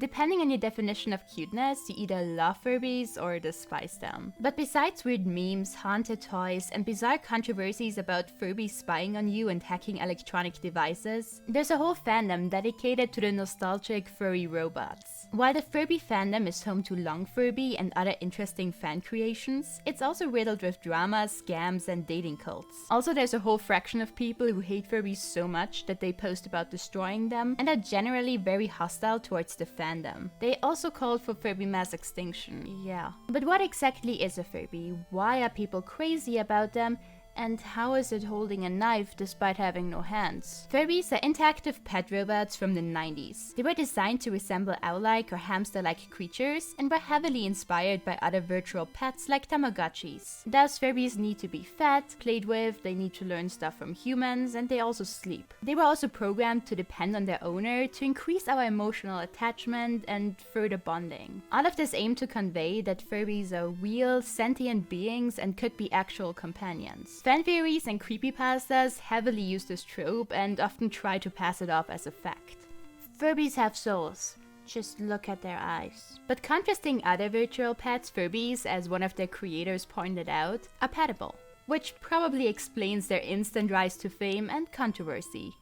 Depending on your definition of cuteness, you either love Furbies or despise them. But besides weird memes, haunted toys, and bizarre controversies about Furbies spying on you and hacking electronic devices, there's a whole fandom dedicated to the nostalgic furry robots. While the Furby Fandom is home to Long Furby and other interesting fan creations, it's also riddled with drama, scams, and dating cults. Also, there's a whole fraction of people who hate Furbies so much that they post about destroying them and are generally very hostile towards the fandom. They also called for Furby mass extinction, yeah. But what exactly is a Furby? Why are people crazy about them? And how is it holding a knife despite having no hands? Furbies are interactive pet robots from the 90s. They were designed to resemble owl-like or hamster-like creatures and were heavily inspired by other virtual pets like Tamagotchis. Thus, Furbies need to be fed, played with, they need to learn stuff from humans, and they also sleep. They were also programmed to depend on their owner to increase our emotional attachment and further bonding. All of this aimed to convey that Furbies are real, sentient beings and could be actual companions. Fan theories and creepypastas heavily use this trope and often try to pass it off as a fact. Furbies have souls. Just look at their eyes. But contrasting other virtual pets, Furbies, as one of their creators pointed out, are petable, which probably explains their instant rise to fame and controversy.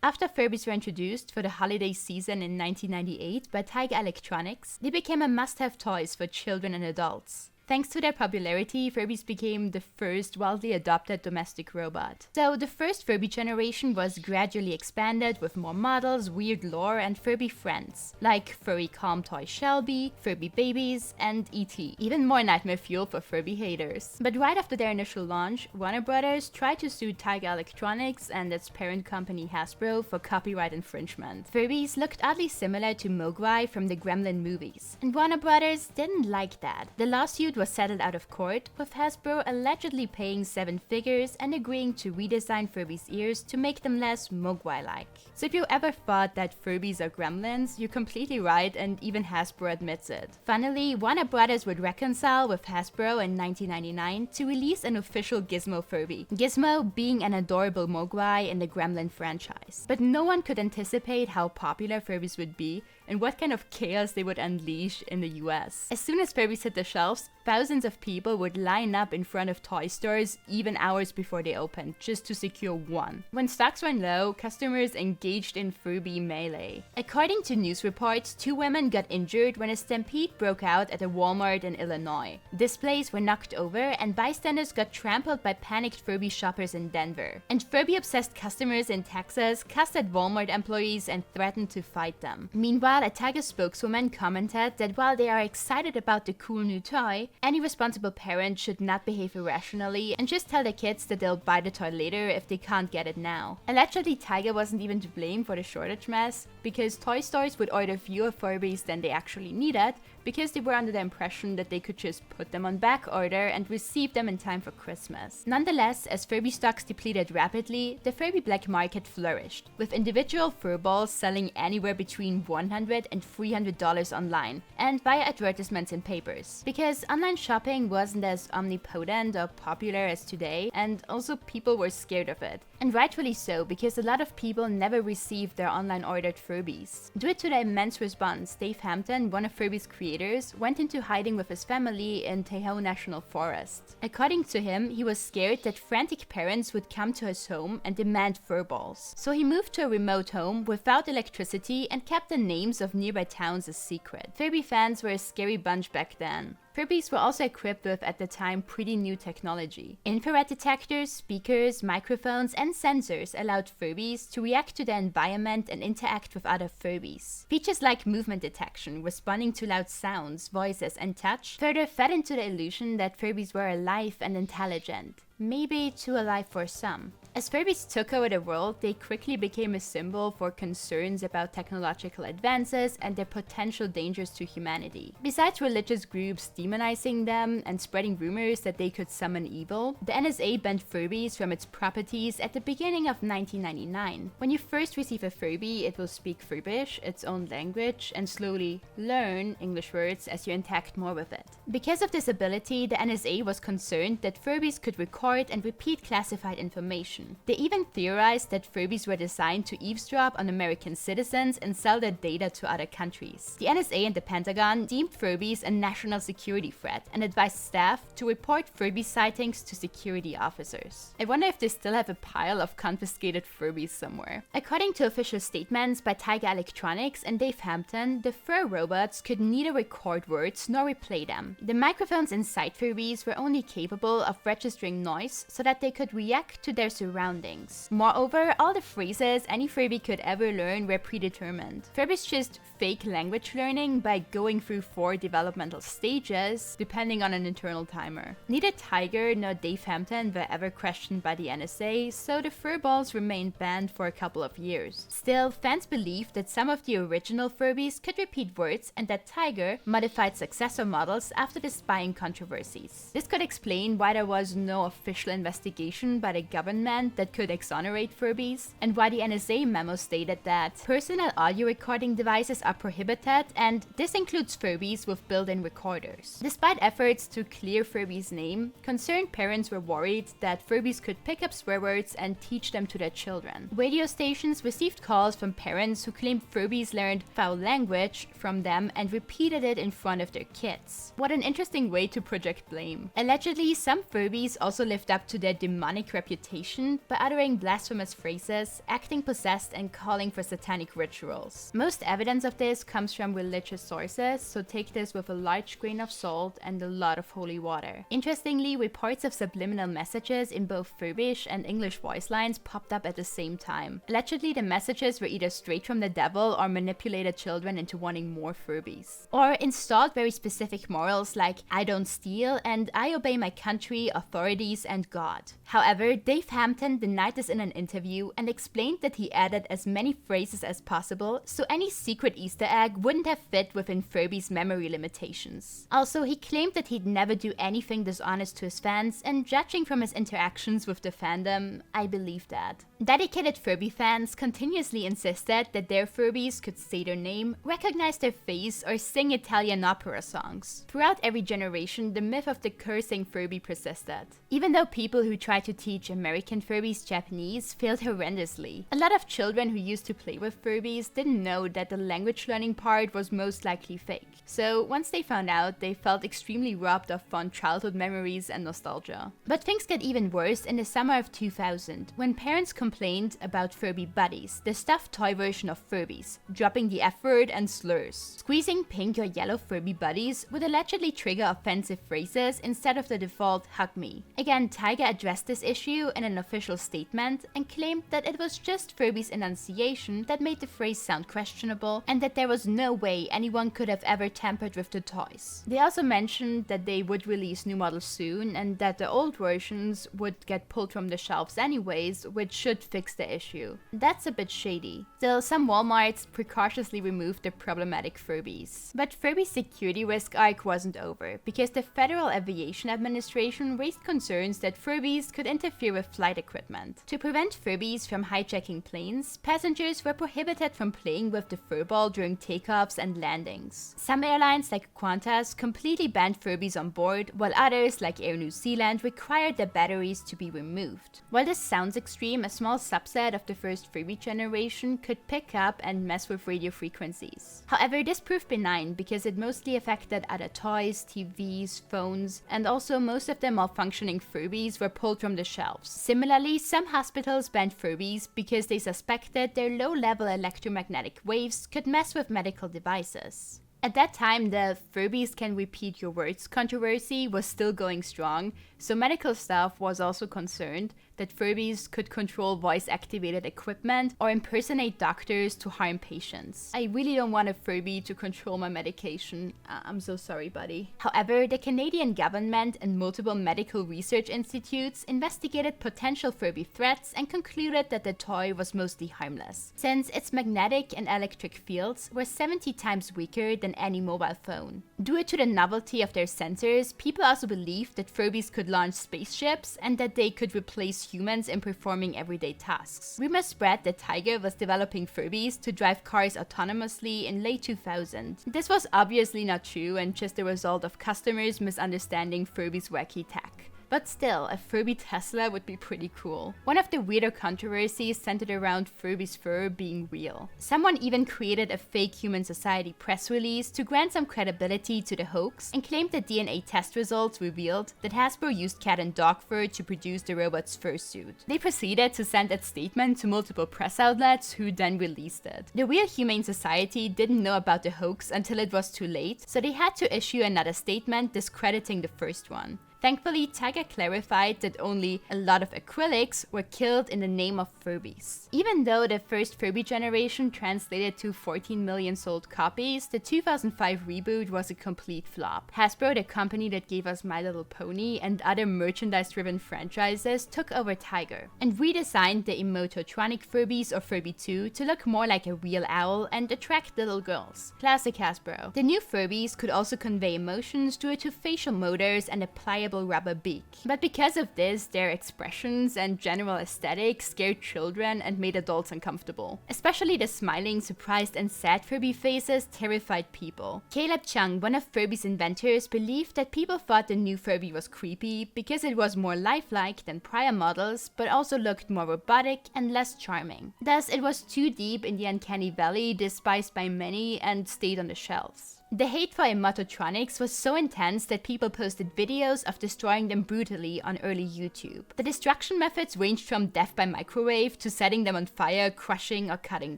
After Furbies were introduced for the holiday season in 1998 by Taiga Electronics, they became a must-have toys for children and adults. Thanks to their popularity, Furbies became the first widely adopted domestic robot. So the first Furby generation was gradually expanded with more models, weird lore, and Furby friends, like furry calm toy Shelby, Furby babies, and E.T. Even more nightmare fuel for Furby haters. But right after their initial launch, Warner Brothers tried to sue Taiga Electronics and its parent company Hasbro for copyright infringement. Furbies looked oddly similar to Mogwai from the Gremlin movies, and Warner Brothers didn't like that. The lawsuit was settled out of court, with Hasbro allegedly paying 7 figures and agreeing to redesign Furby's ears to make them less Mogwai-like. So if you ever thought that Furbies are gremlins, you're completely right, and even Hasbro admits it. Finally, Warner Brothers would reconcile with Hasbro in 1999 to release an official Gizmo Furby, Gizmo being an adorable Mogwai in the Gremlin franchise. But no one could anticipate how popular Furbies would be and what kind of chaos they would unleash in the US. As soon as Furbies hit the shelves, thousands of people would line up in front of toy stores even hours before they opened, just to secure one. When stocks ran low, customers engaged in Furby melee. According to news reports, 2 women got injured when a stampede broke out at a Walmart in Illinois. Displays were knocked over and bystanders got trampled by panicked Furby shoppers in Denver. And Furby-obsessed customers in Texas cussed at Walmart employees and threatened to fight them. Meanwhile, a Tiger spokeswoman commented that while they are excited about the cool new toy, any responsible parent should not behave irrationally and just tell their kids that they'll buy the toy later if they can't get it now. Allegedly, Tiger wasn't even to blame for the shortage mess, because toy stores would order fewer Furbies than they actually needed, because they were under the impression that they could just put them on back order and receive them in time for Christmas. Nonetheless, as Furby stocks depleted rapidly, the Furby black market flourished, with individual furballs selling anywhere between $100 and $300 online, and via advertisements in papers. Because online shopping wasn't as omnipotent or popular as today, and also people were scared of it. And rightfully so, because a lot of people never received their online ordered Furbies. Due to the immense response, Dave Hampton, one of Furby's creators, went into hiding with his family in Tahoe National Forest. According to him, he was scared that frantic parents would come to his home and demand furballs. So he moved to a remote home without electricity and kept the names of nearby towns a secret. Furby fans were a scary bunch back then. Furbies were also equipped with, at the time, pretty new technology. Infrared detectors, speakers, microphones, and sensors allowed Furbies to react to their environment and interact with other Furbies. Features like movement detection, responding to loud sounds, voices, and touch further fed into the illusion that Furbies were alive and intelligent. Maybe too alive for some. As Furbies took over the world, they quickly became a symbol for concerns about technological advances and their potential dangers to humanity. Besides religious groups demonizing them and spreading rumors that they could summon evil, the NSA banned Furbies from its properties at the beginning of 1999. When you first receive a Furby, it will speak Furbish, its own language, and slowly learn English words as you interact more with it. Because of this ability, the NSA was concerned that Furbies could record and repeat classified information. They even theorized that Furbies were designed to eavesdrop on American citizens and sell their data to other countries. The NSA and the Pentagon deemed Furbies a national security threat and advised staff to report Furby sightings to security officers. I wonder if they still have a pile of confiscated Furbies somewhere. According to official statements by Tiger Electronics and Dave Hampton, the fur robots could neither record words nor replay them. The microphones inside Furbies were only capable of registering noise so that they could react to their surroundings. Moreover, all the phrases any Furby could ever learn were predetermined. Furbies just fake language learning by going through 4 developmental stages, depending on an internal timer. Neither Tiger nor Dave Hampton were ever questioned by the NSA, so the furballs remained banned for a couple of years. Still, fans believed that some of the original Furbies could repeat words and that Tiger modified successor models after the spying controversies. This could explain why there was no official investigation by the government that could exonerate Furbies, and why the NSA memo stated that personal audio recording devices are prohibited, and this includes Furbies with built-in recorders. Despite efforts to clear Furby's name, concerned parents were worried that Furbies could pick up swear words and teach them to their children. Radio stations received calls from parents who claimed Furbies learned foul language from them and repeated it in front of their kids. What an interesting way to project blame. Allegedly, some Furbies also lived up to their demonic reputation by uttering blasphemous phrases, acting possessed, and calling for satanic rituals. Most evidence of this comes from religious sources, so take this with a large grain of salt and a lot of holy water. Interestingly, reports of subliminal messages in both Furbish and English voice lines popped up at the same time. Allegedly, the messages were either straight from the devil or manipulated children into wanting more Furbies. Or installed very specific morals like I don't steal and I obey my country, authorities, and God. However, Dave Hampton denied this in an interview and explained that he added as many phrases as possible so any secret Easter egg wouldn't have fit within Furby's memory limitations. Also, he claimed that he'd never do anything dishonest to his fans, and judging from his interactions with the fandom, I believe that. Dedicated Furby fans continuously insisted that their Furbies could say their name, recognize their face, or sing Italian opera songs. Throughout every generation, the myth of the cursing Furby persisted. Even though people who tried to teach American Furbies Japanese failed horrendously. A lot of children who used to play with Furbies didn't know that the language learning part was most likely fake. So once they found out, they felt extremely robbed of fond childhood memories and nostalgia. But things got even worse in the summer of 2000, when parents complained about Furby buddies, the stuffed toy version of Furbies, dropping the F word and slurs. Squeezing pink or yellow Furby buddies would allegedly trigger offensive phrases instead of the default hug me. Again, Tiger addressed this issue in an official statement and claimed that it was just Furby's enunciation that made the phrase sound questionable and that there was no way anyone could have ever tampered with the toys. They also mentioned that they would release new models soon and that the old versions would get pulled from the shelves anyways, which should fix the issue. That's a bit shady. Still, some Walmarts precautiously removed the problematic Furbies. But Furby's security risk arc wasn't over, because the Federal Aviation Administration raised concerns that Furbies could interfere with flight equipment. To prevent Furbies from hijacking planes, passengers were prohibited from playing with the furball during takeoffs and landings. Some airlines like Qantas completely banned Furbies on board, while others like Air New Zealand required their batteries to be removed. While this sounds extreme, a small subset of the first Furby generation could pick up and mess with radio frequencies. However, this proved benign because it mostly affected other toys, TVs, phones, and also most of the malfunctioning Furbies were pulled from the shelves. Similarly, some hospitals banned Furbies because they suspected their low-level electromagnetic waves could mess with medical devices. At that time, the Furbies can repeat your words controversy was still going strong, so medical staff was also concerned that Furbies could control voice-activated equipment or impersonate doctors to harm patients. I really don't want a Furby to control my medication. I'm so sorry, buddy. However, the Canadian government and multiple medical research institutes investigated potential Furby threats and concluded that the toy was mostly harmless, since its magnetic and electric fields were 70 times weaker than any mobile phone. Due to the novelty of their sensors, people also believed that Furbies could launch spaceships and that they could replace humans in performing everyday tasks. Rumors spread that Tiger was developing Furbies to drive cars autonomously in late 2000. This was obviously not true and just a result of customers misunderstanding Furby's wacky tech. But still, a Furby Tesla would be pretty cool. One of the weirder controversies centered around Furby's fur being real. Someone even created a fake Human Society press release to grant some credibility to the hoax and claimed that DNA test results revealed that Hasbro used cat and dog fur to produce the robot's fursuit. They proceeded to send that statement to multiple press outlets who then released it. The real Humane Society didn't know about the hoax until it was too late, so they had to issue another statement discrediting the first one. Thankfully, Tiger clarified that only a lot of acrylics were killed in the name of Furbies. Even though the first Furby generation translated to 14 million sold copies, the 2005 reboot was a complete flop. Hasbro, the company that gave us My Little Pony and other merchandise-driven franchises, took over Tiger and redesigned the Emototronic Furbies or Furby 2 to look more like a real owl and attract little girls. Classic Hasbro. The new Furbies could also convey emotions due to facial motors and a pliable rubber beak. But because of this, their expressions and general aesthetic scared children and made adults uncomfortable. Especially the smiling, surprised, and sad Furby faces terrified people. Caleb Chung, one of Furby's inventors, believed that people thought the new Furby was creepy because it was more lifelike than prior models, but also looked more robotic and less charming. Thus, it was too deep in the uncanny valley, despised by many, and stayed on the shelves. The hate for Emototronics was so intense that people posted videos of destroying them brutally on early YouTube. The destruction methods ranged from death by microwave to setting them on fire, crushing, or cutting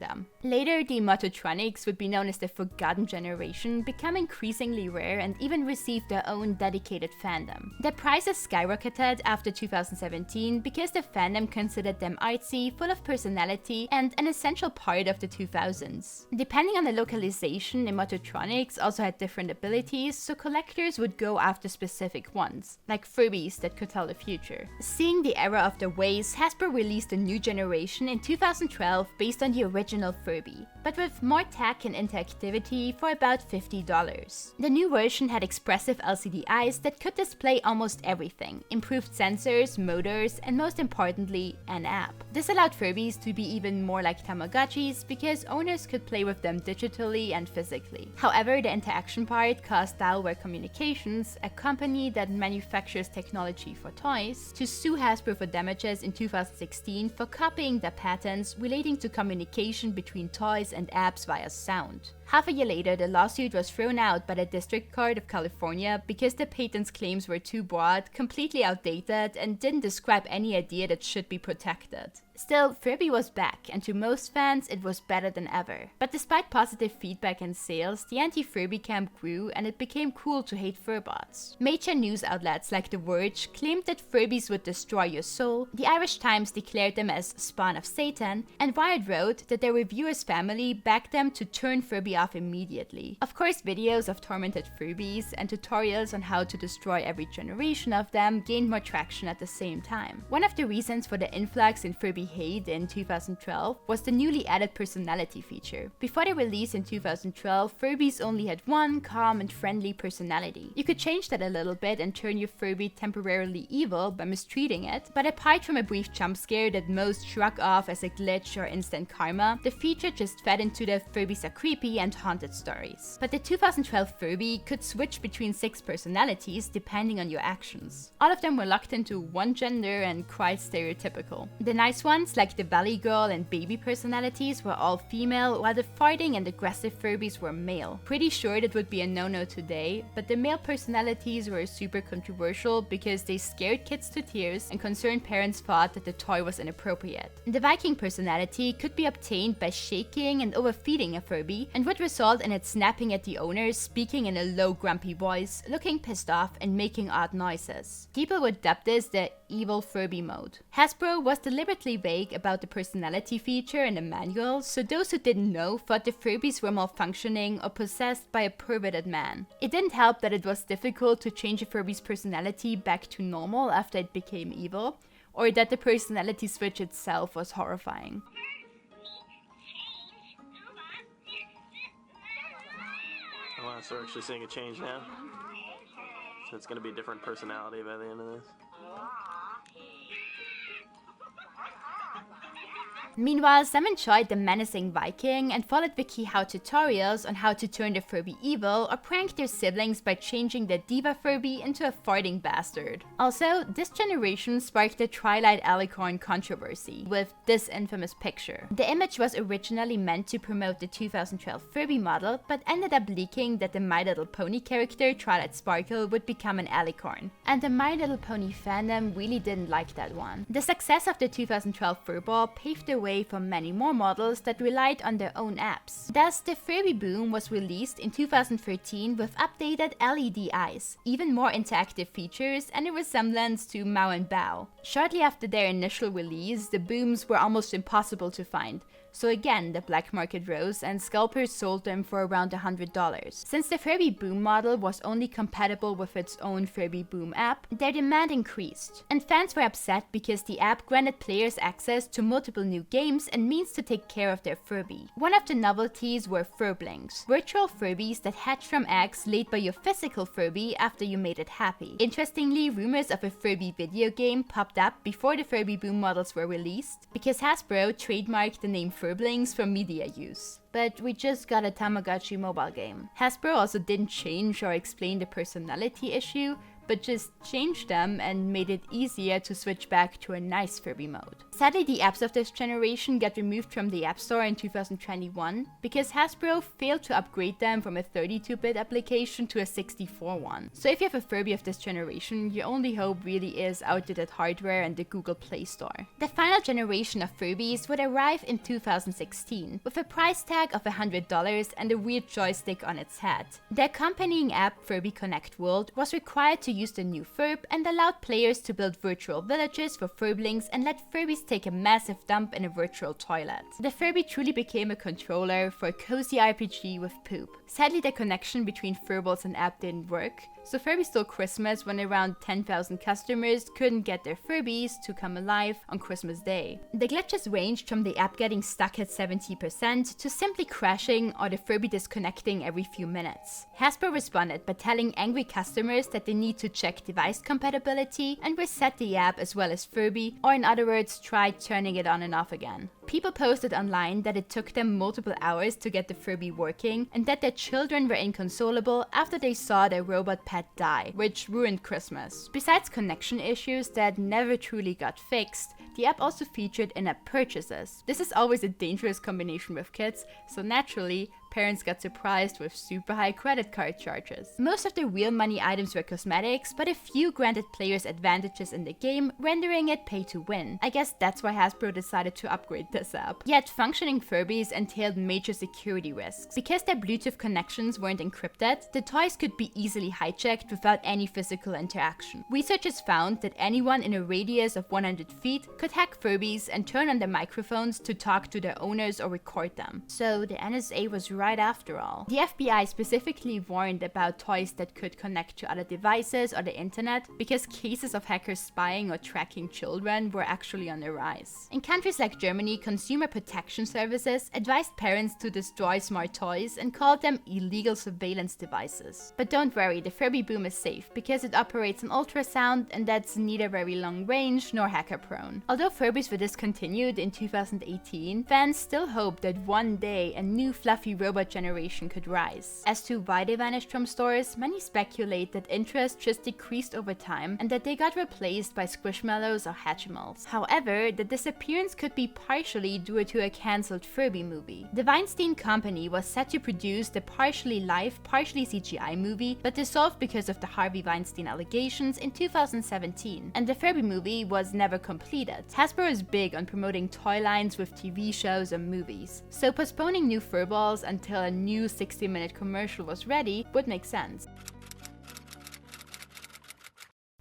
them. Later, the Emototronics would be known as the Forgotten Generation, become increasingly rare and even received their own dedicated fandom. Their prices skyrocketed after 2017 because the fandom considered them artsy, full of personality, and an essential part of the 2000s. Depending on the localization, Emototronics also had different abilities, so collectors would go after specific ones, like Furbies that could tell the future. Seeing the era of the ways, Hasbro released a new generation in 2012 based on the original Furby, but with more tech and interactivity for about $50. The new version had expressive LCD eyes that could display almost everything, improved sensors, motors, and most importantly, an app. This allowed Furbies to be even more like Tamagotchis because owners could play with them digitally and physically. However, the interaction part caused Dialware Communications, a company that manufactures technology for toys, to sue Hasbro for damages in 2016 for copying their patents relating to communication between toys and apps via sound. Half a year later, the lawsuit was thrown out by the District Court of California because the patent's claims were too broad, completely outdated, and didn't describe any idea that should be protected. Still, Furby was back, and to most fans, it was better than ever. But despite positive feedback and sales, the anti-Furby camp grew and it became cool to hate furbots. Major news outlets like The Verge claimed that Furbies would destroy your soul, the Irish Times declared them as spawn of Satan, and Wired wrote that their reviewer's family backed them to turn Furby off immediately. Of course, videos of tormented Furbies and tutorials on how to destroy every generation of them gained more traction at the same time. One of the reasons for the influx in Furby Hate in 2012 was the newly added personality feature. Before the release in 2012, Furbies only had one calm and friendly personality. You could change that a little bit and turn your Furby temporarily evil by mistreating it, but apart from a brief jump scare that most shrug off as a glitch or instant karma, the feature just fed into the Furbies are creepy and haunted stories. But the 2012 Furby could switch between 6 personalities depending on your actions. All of them were locked into one gender and quite stereotypical. The nice ones, like the Valley Girl and Baby personalities, were all female, while the farting and aggressive Furbies were male. Pretty sure it would be a no-no today, but the male personalities were super controversial because they scared kids to tears and concerned parents thought that the toy was inappropriate. The Viking personality could be obtained by shaking and overfeeding a Furby and would would result in it snapping at the owners, speaking in a low grumpy voice, looking pissed off, and making odd noises. People would dub this the evil Furby mode. Hasbro was deliberately vague about the personality feature in the manual, so those who didn't know thought the Furbies were malfunctioning or possessed by a perverted man. It didn't help that it was difficult to change a Furby's personality back to normal after it became evil, or that the personality switch itself was horrifying. Oh wow, so we're actually seeing a change now? So it's gonna be a different personality by the end of this? Meanwhile, some enjoyed the menacing Viking and followed WikiHow tutorials on how to turn the Furby evil or prank their siblings by changing the Diva Furby into a farting bastard. Also, this generation sparked the Twilight Alicorn controversy with this infamous picture. The image was originally meant to promote the 2012 Furby model, but ended up leaking that the My Little Pony character Twilight Sparkle would become an Alicorn. And the My Little Pony fandom really didn't like that one. The success of the 2012 Furball paved the way for many more models that relied on their own apps. Thus, the Furby Boom was released in 2013 with updated LED eyes, even more interactive features, and a resemblance to Mao and Bao. Shortly after their initial release, the Booms were almost impossible to find, so again the black market rose and scalpers sold them for around $100. Since the Furby Boom model was only compatible with its own Furby Boom app, their demand increased, and fans were upset because the app granted players access to multiple new games and means to take care of their Furby. One of the novelties were Furblings, virtual Furbies that hatch from eggs laid by your physical Furby after you made it happy. Interestingly, rumors of a Furby video game popped up before the Furby Boom models were released, because Hasbro trademarked the name Furblings for media use. But we just got a Tamagotchi mobile game. Hasbro also didn't change or explain the personality issue, but just changed them and made it easier to switch back to a nice Furby mode. Sadly, the apps of this generation got removed from the App Store in 2021 because Hasbro failed to upgrade them from a 32-bit application to a 64 one. So if you have a Furby of this generation, your only hope really is outdated hardware and the Google Play Store. The final generation of Furbies would arrive in 2016 with a price tag of $100 and a weird joystick on its head. The accompanying app, Furby Connect World, was required to use the new Furb and allowed players to build virtual villages for Furblings and let Furbies take a massive dump in a virtual toilet. The Furby truly became a controller for a cozy RPG with poop. Sadly, the connection between Furballs and app didn't work, so Furby stole Christmas when around 10,000 customers couldn't get their Furbies to come alive on Christmas Day. The glitches ranged from the app getting stuck at 70% to simply crashing or the Furby disconnecting every few minutes. Hasbro responded by telling angry customers that they need to check device compatibility and reset the app as well as Furby, or in other words, try turning it on and off again. People posted online that it took them multiple hours to get the Furby working and that their children were inconsolable after they saw their robot pet die, which ruined Christmas. Besides connection issues that never truly got fixed, the app also featured in-app purchases. This is always a dangerous combination with kids, so naturally, parents got surprised with super high credit card charges. Most of the real money items were cosmetics, but a few granted players advantages in the game, rendering it pay to win. I guess that's why Hasbro decided to upgrade this app. Yet functioning Furbies entailed major security risks. Because their Bluetooth connections weren't encrypted, the toys could be easily hijacked without any physical interaction. Researchers found that anyone in a radius of 100 feet could hack Furbies and turn on their microphones to talk to their owners or record them. So the NSA was right after all. The FBI specifically warned about toys that could connect to other devices or the internet because cases of hackers spying or tracking children were actually on the rise. In countries like Germany, consumer protection services advised parents to destroy smart toys and called them illegal surveillance devices. But don't worry, the Furby Boom is safe because it operates on ultrasound and that's neither very long range nor hacker prone. Although Furbies were discontinued in 2018, fans still hope that one day a new fluffy robot generation could rise. As to why they vanished from stores, many speculate that interest just decreased over time and that they got replaced by Squishmallows or Hatchimals. However, the disappearance could be partially due to a cancelled Furby movie. The Weinstein Company was set to produce the partially live, partially CGI movie, but dissolved because of the Harvey Weinstein allegations in 2017, and the Furby movie was never completed. Hasbro is big on promoting toy lines with TV shows and movies, so postponing new Furballs and until a new 60-minute commercial was ready would make sense.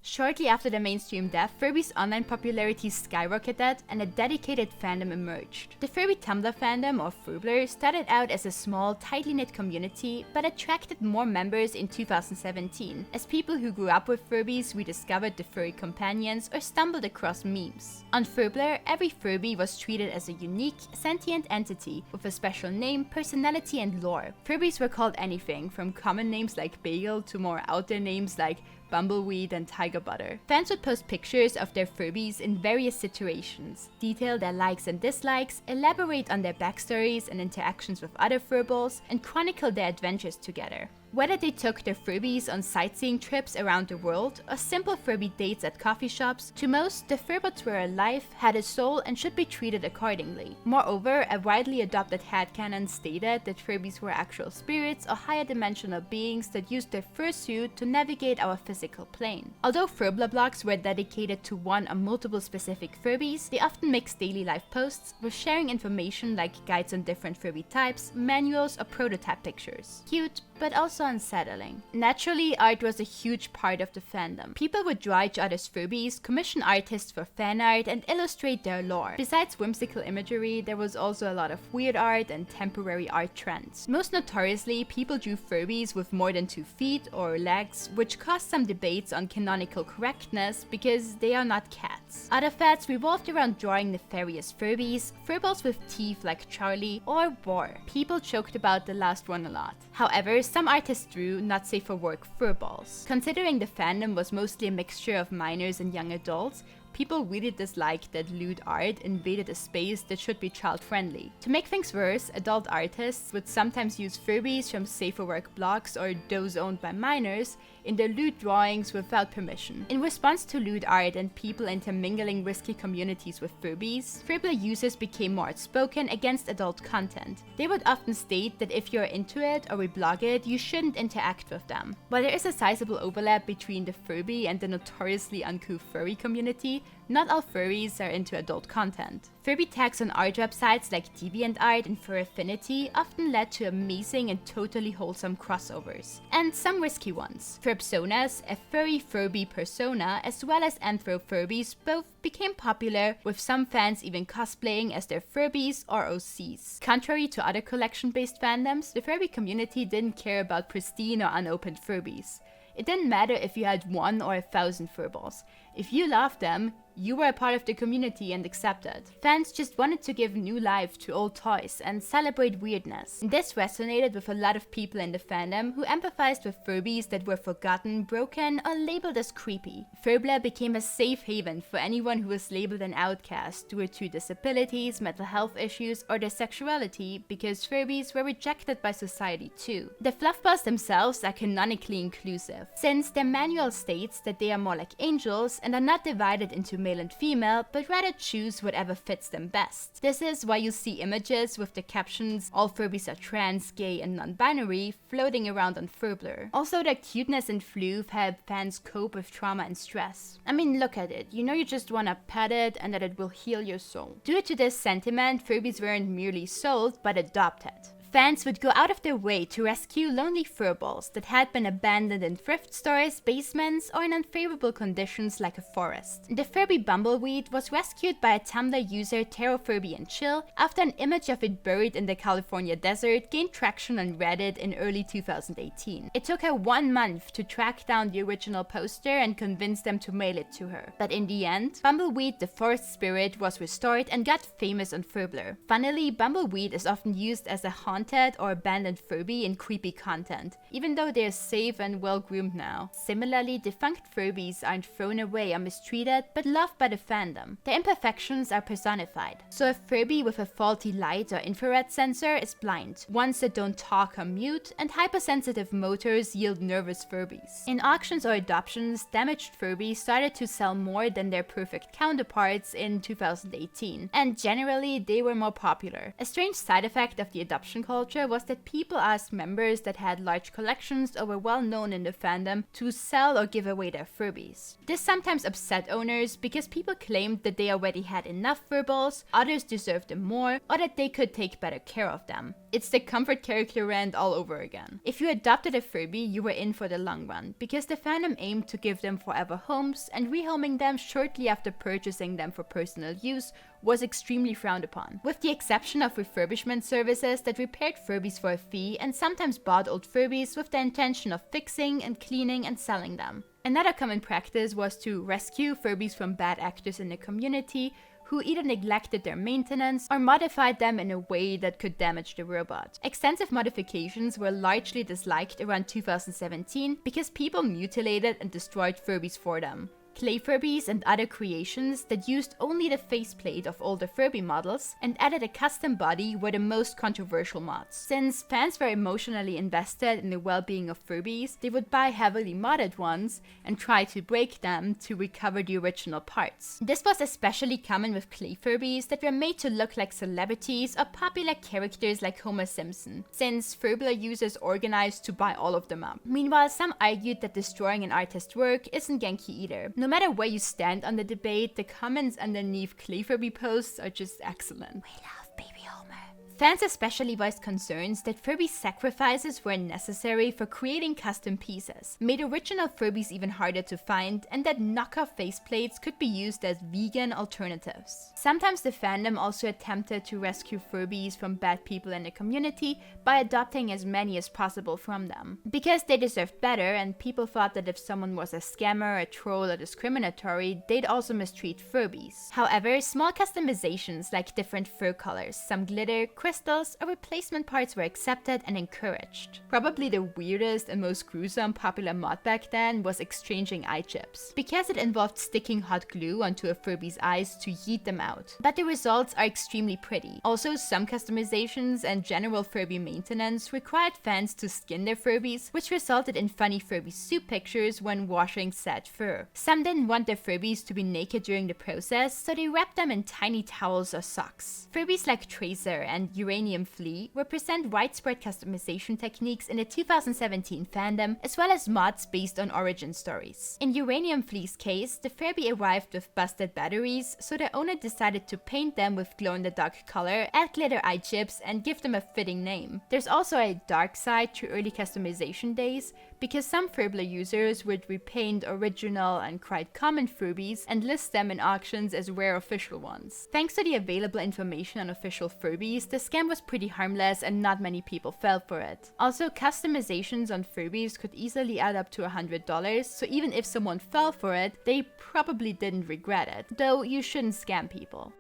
Shortly after the mainstream death, Furby's online popularity skyrocketed and a dedicated fandom emerged. The Furby Tumblr Fandom, or Furblr, started out as a small, tightly knit community, but attracted more members in 2017, as people who grew up with Furbies rediscovered the furry companions or stumbled across memes. On Furblr, every Furby was treated as a unique, sentient entity with a special name, personality, and lore. Furbies were called anything, from common names like Bagel to more out there names like Bumbleweed and Tiger Butter. Fans would post pictures of their Furbies in various situations, detail their likes and dislikes, elaborate on their backstories and interactions with other furballs, and chronicle their adventures together. Whether they took their Furbies on sightseeing trips around the world, or simple Furby dates at coffee shops, to most, the Furbots were alive, had a soul, and should be treated accordingly. Moreover, a widely adopted headcanon stated that Furbies were actual spirits or higher dimensional beings that used their fursuit to navigate our physical plane. Although Furblr blogs were dedicated to one or multiple specific Furbies, they often mixed daily life posts with sharing information like guides on different Furby types, manuals, or prototype pictures. Cute, but also unsettling. Naturally, art was a huge part of the fandom. People would draw each other's Furbies, commission artists for fan art, and illustrate their lore. Besides whimsical imagery, there was also a lot of weird art and temporary art trends. Most notoriously, people drew Furbies with more than 2 feet or legs, which caused some debates on canonical correctness because they are not cats. Other fads revolved around drawing nefarious Furbies, furballs with teeth like Charlie, or Boar. People joked about the last one a lot. However, some artists drew not safe for work furballs. Considering the fandom was mostly a mixture of minors and young adults, people really disliked that lewd art invaded a space that should be child-friendly. To make things worse, adult artists would sometimes use Furbies from safe for work blogs or those owned by minors in their lewd drawings without permission. In response to lewd art and people intermingling risky communities with Furbies, Furblr users became more outspoken against adult content. They would often state that if you're into it or reblog it, you shouldn't interact with them. While there is a sizable overlap between the Furby and the notoriously uncouth furry community, not all furries are into adult content. Furby tags on art websites like DeviantArt and Fur Affinity often led to amazing and totally wholesome crossovers, and some risky ones. Furbsonas, a furry Furby persona, as well as Anthro Furbies both became popular, with some fans even cosplaying as their Furbies or OCs. Contrary to other collection-based fandoms, the Furby community didn't care about pristine or unopened Furbies. It didn't matter if you had 1 or 1,000 furballs. If you loved them, you were a part of the community and accepted. Fans just wanted to give new life to old toys and celebrate weirdness. This resonated with a lot of people in the fandom who empathized with Furbies that were forgotten, broken, or labeled as creepy. Furblr became a safe haven for anyone who was labeled an outcast due to disabilities, mental health issues, or their sexuality, because Furbies were rejected by society too. The fluffballs themselves are canonically inclusive, since their manual states that they are more like angels and are not divided into male and female, but rather choose whatever fits them best. This is why you see images with the captions "all Furbies are trans, gay, and non-binary" floating around on Furblr. Also, their cuteness and floof help fans cope with trauma and stress. I mean, look at it. You know you just wanna pet it and that it will heal your soul. Due to this sentiment, Furbies weren't merely sold, but adopted. Fans would go out of their way to rescue lonely furballs that had been abandoned in thrift stores, basements, or in unfavorable conditions like a forest. The Furby Bumbleweed was rescued by a Tumblr user, Taro Furby and Chill, after an image of it buried in the California desert gained traction on Reddit in early 2018. It took her 1 month to track down the original poster and convince them to mail it to her. But in the end, Bumbleweed, the forest spirit, was restored and got famous on Furblr. Funnily, Bumbleweed is often used as a haunted or abandoned Furby in creepy content, even though they're safe and well-groomed now. Similarly, defunct Furbies aren't thrown away or mistreated, but loved by the fandom. Their imperfections are personified. So a Furby with a faulty light or infrared sensor is blind, ones that don't talk are mute, and hypersensitive motors yield nervous Furbies. In auctions or adoptions, damaged Furbies started to sell more than their perfect counterparts in 2018, and generally they were more popular. A strange side effect of the adoption culture was that people asked members that had large collections or were well known in the fandom to sell or give away their Furbies. This sometimes upset owners because people claimed that they already had enough furballs, others deserved them more, or that they could take better care of them. It's the comfort character rant all over again. If you adopted a Furby, you were in for the long run, because the fandom aimed to give them forever homes, and rehoming them shortly after purchasing them for personal use was extremely frowned upon, with the exception of refurbishment services that repaired Furbies for a fee and sometimes bought old Furbies with the intention of fixing and cleaning and selling them. Another common practice was to rescue Furbies from bad actors in the community who either neglected their maintenance or modified them in a way that could damage the robot. Extensive modifications were largely disliked around 2017 because people mutilated and destroyed Furbies for them. Clay Furbies and other creations that used only the faceplate of older Furby models and added a custom body were the most controversial mods. Since fans were emotionally invested in the well-being of Furbies, they would buy heavily modded ones and try to break them to recover the original parts. This was especially common with clay Furbies that were made to look like celebrities or popular characters like Homer Simpson, since Furblr users organized to buy all of them up. Meanwhile, some argued that destroying an artist's work isn't Genki either. No matter where you stand on the debate, the comments underneath clay Furby posts are just excellent. We love baby Homer. Fans especially voiced concerns that Furby sacrifices were necessary for creating custom pieces, made original Furbies even harder to find, and that knockoff faceplates could be used as vegan alternatives. Sometimes the fandom also attempted to rescue Furbies from bad people in the community by adopting as many as possible from them. Because they deserved better, and people thought that if someone was a scammer, a troll, or discriminatory, they'd also mistreat Furbies. However, small customizations like different fur colors, some glitter, crystals, or replacement parts were accepted and encouraged. Probably the weirdest and most gruesome popular mod back then was exchanging eye chips, because it involved sticking hot glue onto a Furby's eyes to yeet them out. But the results are extremely pretty. Also, some customizations and general Furby maintenance required fans to skin their Furbies, which resulted in funny Furby soup pictures when washing said fur. Some didn't want their Furbies to be naked during the process, so they wrapped them in tiny towels or socks. Furbies like Tracer and Uranium Flea represent widespread customization techniques in the 2017 fandom, as well as mods based on origin stories. In Uranium Flea's case, the Furby arrived with busted batteries, so the owner decided to paint them with glow-in-the-dark color, add glitter eye chips, and give them a fitting name. There's also a dark side to early customization days, because some Furblr users would repaint original and quite common Furbies and list them in auctions as rare official ones. Thanks to the available information on official Furbies, the scam was pretty harmless and not many people fell for it. Also, customizations on Furbies could easily add up to $100, so even if someone fell for it, they probably didn't regret it, though you shouldn't scam people.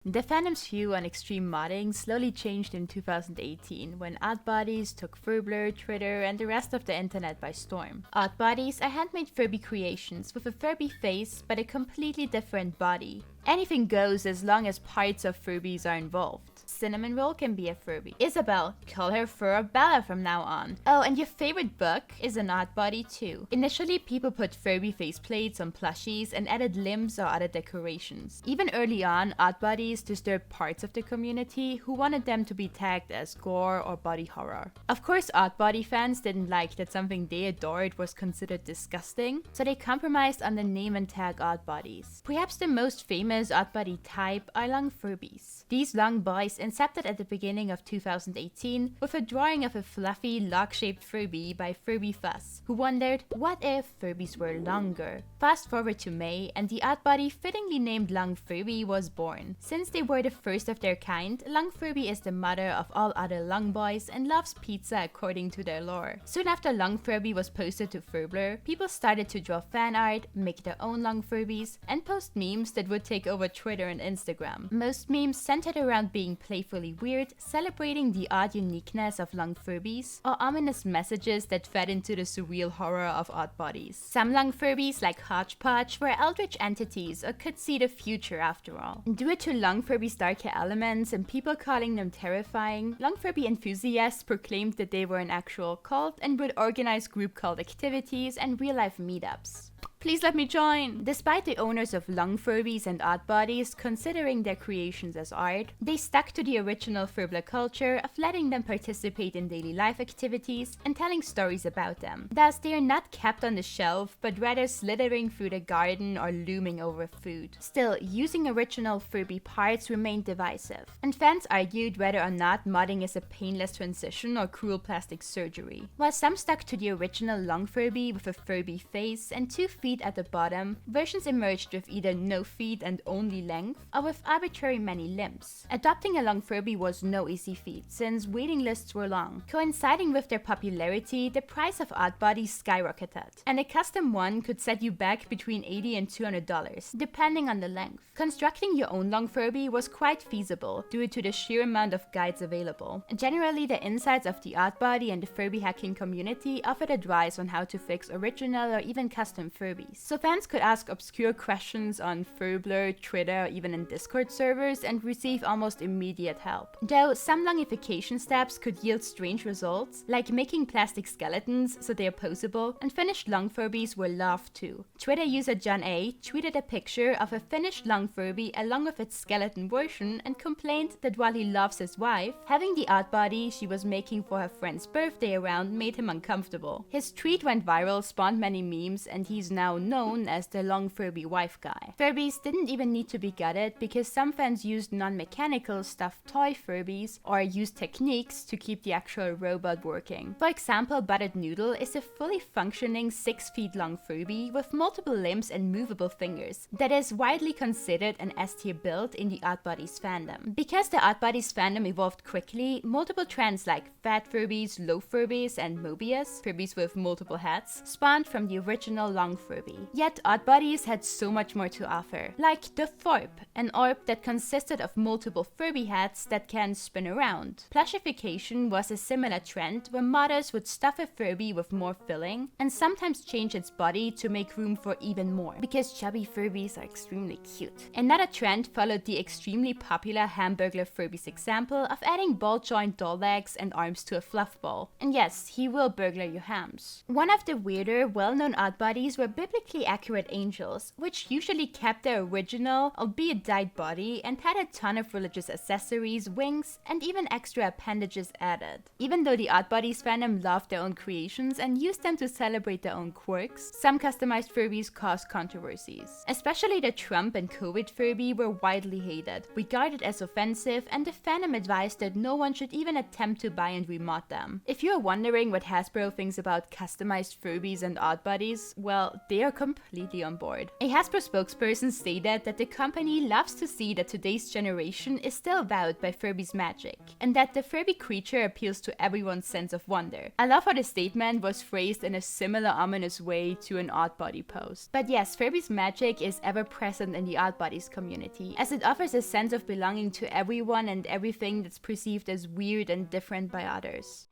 The fandom's view on extreme modding slowly changed in 2018 when Oddbodies took Furblr, Twitter, and the rest of the internet by storm. Oddbodies are handmade Furby creations with a Furby face but a completely different body. Anything goes as long as parts of Furbies are involved. Cinnamon Roll can be a Furby. Isabel, call her Furabella from now on. Oh, and your favorite book is an Oddbody too. Initially, people put Furby faceplates on plushies and added limbs or other decorations. Even early on, Oddbodies disturbed parts of the community who wanted them to be tagged as gore or body horror. Of course, Oddbody fans didn't like that something they adored was considered disgusting, so they compromised on the name and tag Oddbodies. Perhaps the most famous Oddbody type are Long Furbies. These long boys incepted at the beginning of 2018 with a drawing of a fluffy, log-shaped Furby by Furby Fuzz, who wondered, what if Furbies were longer? Fast forward to May, and the Oddbody fittingly named Long Furby was born. Since they were the first of their kind, Long Furby is the mother of all other long boys and loves pizza according to their lore. Soon after Long Furby was posted to Furblr, people started to draw fan art, make their own Long Furbies, and post memes that would take over Twitter and Instagram. Most memes centered around being playfully weird, celebrating the odd uniqueness of Long Furbies, or ominous messages that fed into the surreal horror of Oddbodies. Some Long Furbies, like Hodgepodge, were eldritch entities or could see the future after all. Due to Long Furby's darker elements and people calling them terrifying, Long Furby enthusiasts proclaimed that they were an actual cult and would organize group cult activities and real-life meetups. Please let me join! Despite the owners of Long Furbies and Oddbodies considering their creations as art, they stuck to the original Furblr culture of letting them participate in daily life activities and telling stories about them. Thus, they are not kept on the shelf, but rather slithering through the garden or looming over food. Still, using original Furby parts remained divisive, and fans argued whether or not modding is a painless transition or cruel plastic surgery. While some stuck to the original Long Furby with a Furby face and 2 feet at the bottom, versions emerged with either no feet and only length, or with arbitrary many limbs. Adopting a Long Furby was no easy feat, since waiting lists were long. Coinciding with their popularity, the price of Oddbodies skyrocketed, and a custom one could set you back between $80 and $200, depending on the length. Constructing your own Long Furby was quite feasible, due to the sheer amount of guides available. Generally, the insides of the Oddbody and the Furby hacking community offered advice on how to fix original or even custom Furbies. So fans could ask obscure questions on Furblr, Twitter, or even in Discord servers and receive almost immediate help. Though some longification steps could yield strange results, like making plastic skeletons so they are posable, and finished Long Furbies were loved too. Twitter user John A tweeted a picture of a finished Long Furby along with its skeleton version and complained that while he loves his wife, having the Oddbody she was making for her friend's birthday around made him uncomfortable. His tweet went viral, spawned many memes, and he's now known as the Long Furby wife guy. Furbies didn't even need to be gutted because some fans used non-mechanical stuffed toy Furbies or used techniques to keep the actual robot working. For example, Buttered Noodle is a fully functioning 6 feet long Furby with multiple limbs and movable fingers that is widely considered an S-tier build in the Oddbodies fandom. Because the Oddbodies fandom evolved quickly, multiple trends like Fat Furbies, Low Furbies, and Mobius, Furbies with multiple heads, spawned from the original Long Furby. Yet Oddbodies had so much more to offer, like the Thorp, an orb that consisted of multiple Furby heads that can spin around. Plushification was a similar trend where modders would stuff a Furby with more filling and sometimes change its body to make room for even more, because chubby Furbies are extremely cute. Another trend followed the extremely popular Hamburglar Furby's example of adding ball joint doll legs and arms to a fluff ball. And yes, he will burglar your hams. One of the weirder, well-known Oddbodies were biblically accurate angels, which usually kept their original, albeit dyed body, and had a ton of religious accessories, wings, and even extra appendages added. Even though the Oddbodies fandom loved their own creations and used them to celebrate their own quirks, some customized Furbies caused controversies. Especially the Trump and COVID Furby were widely hated, regarded as offensive, and the fandom advised that no one should even attempt to buy and remod them. If you're wondering what Hasbro thinks about customized Furbies and Oddbodies, well, they are completely on board. A Hasbro spokesperson stated that the company loves to see that today's generation is still wowed by Furby's magic, and that the Furby creature appeals to everyone's sense of wonder. I love how the statement was phrased in a similar ominous way to an Oddbody post. But yes, Furby's magic is ever present in the Oddbodies community, as it offers a sense of belonging to everyone and everything that's perceived as weird and different by others.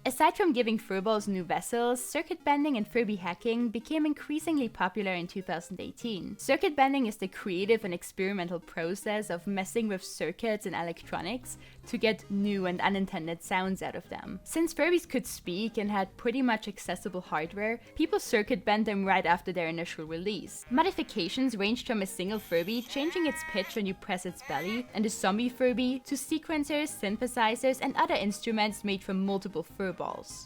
Aside from giving furballs new vessels, circuit bending and Furby hacking became increasingly popular in 2018. Circuit bending is the creative and experimental process of messing with circuits and electronics to get new and unintended sounds out of them. Since Furbies could speak and had pretty much accessible hardware, people circuit bent them right after their initial release. Modifications ranged from a single Furby changing its pitch when you press its belly, and a zombie Furby, to sequencers, synthesizers, and other instruments made from multiple furballs.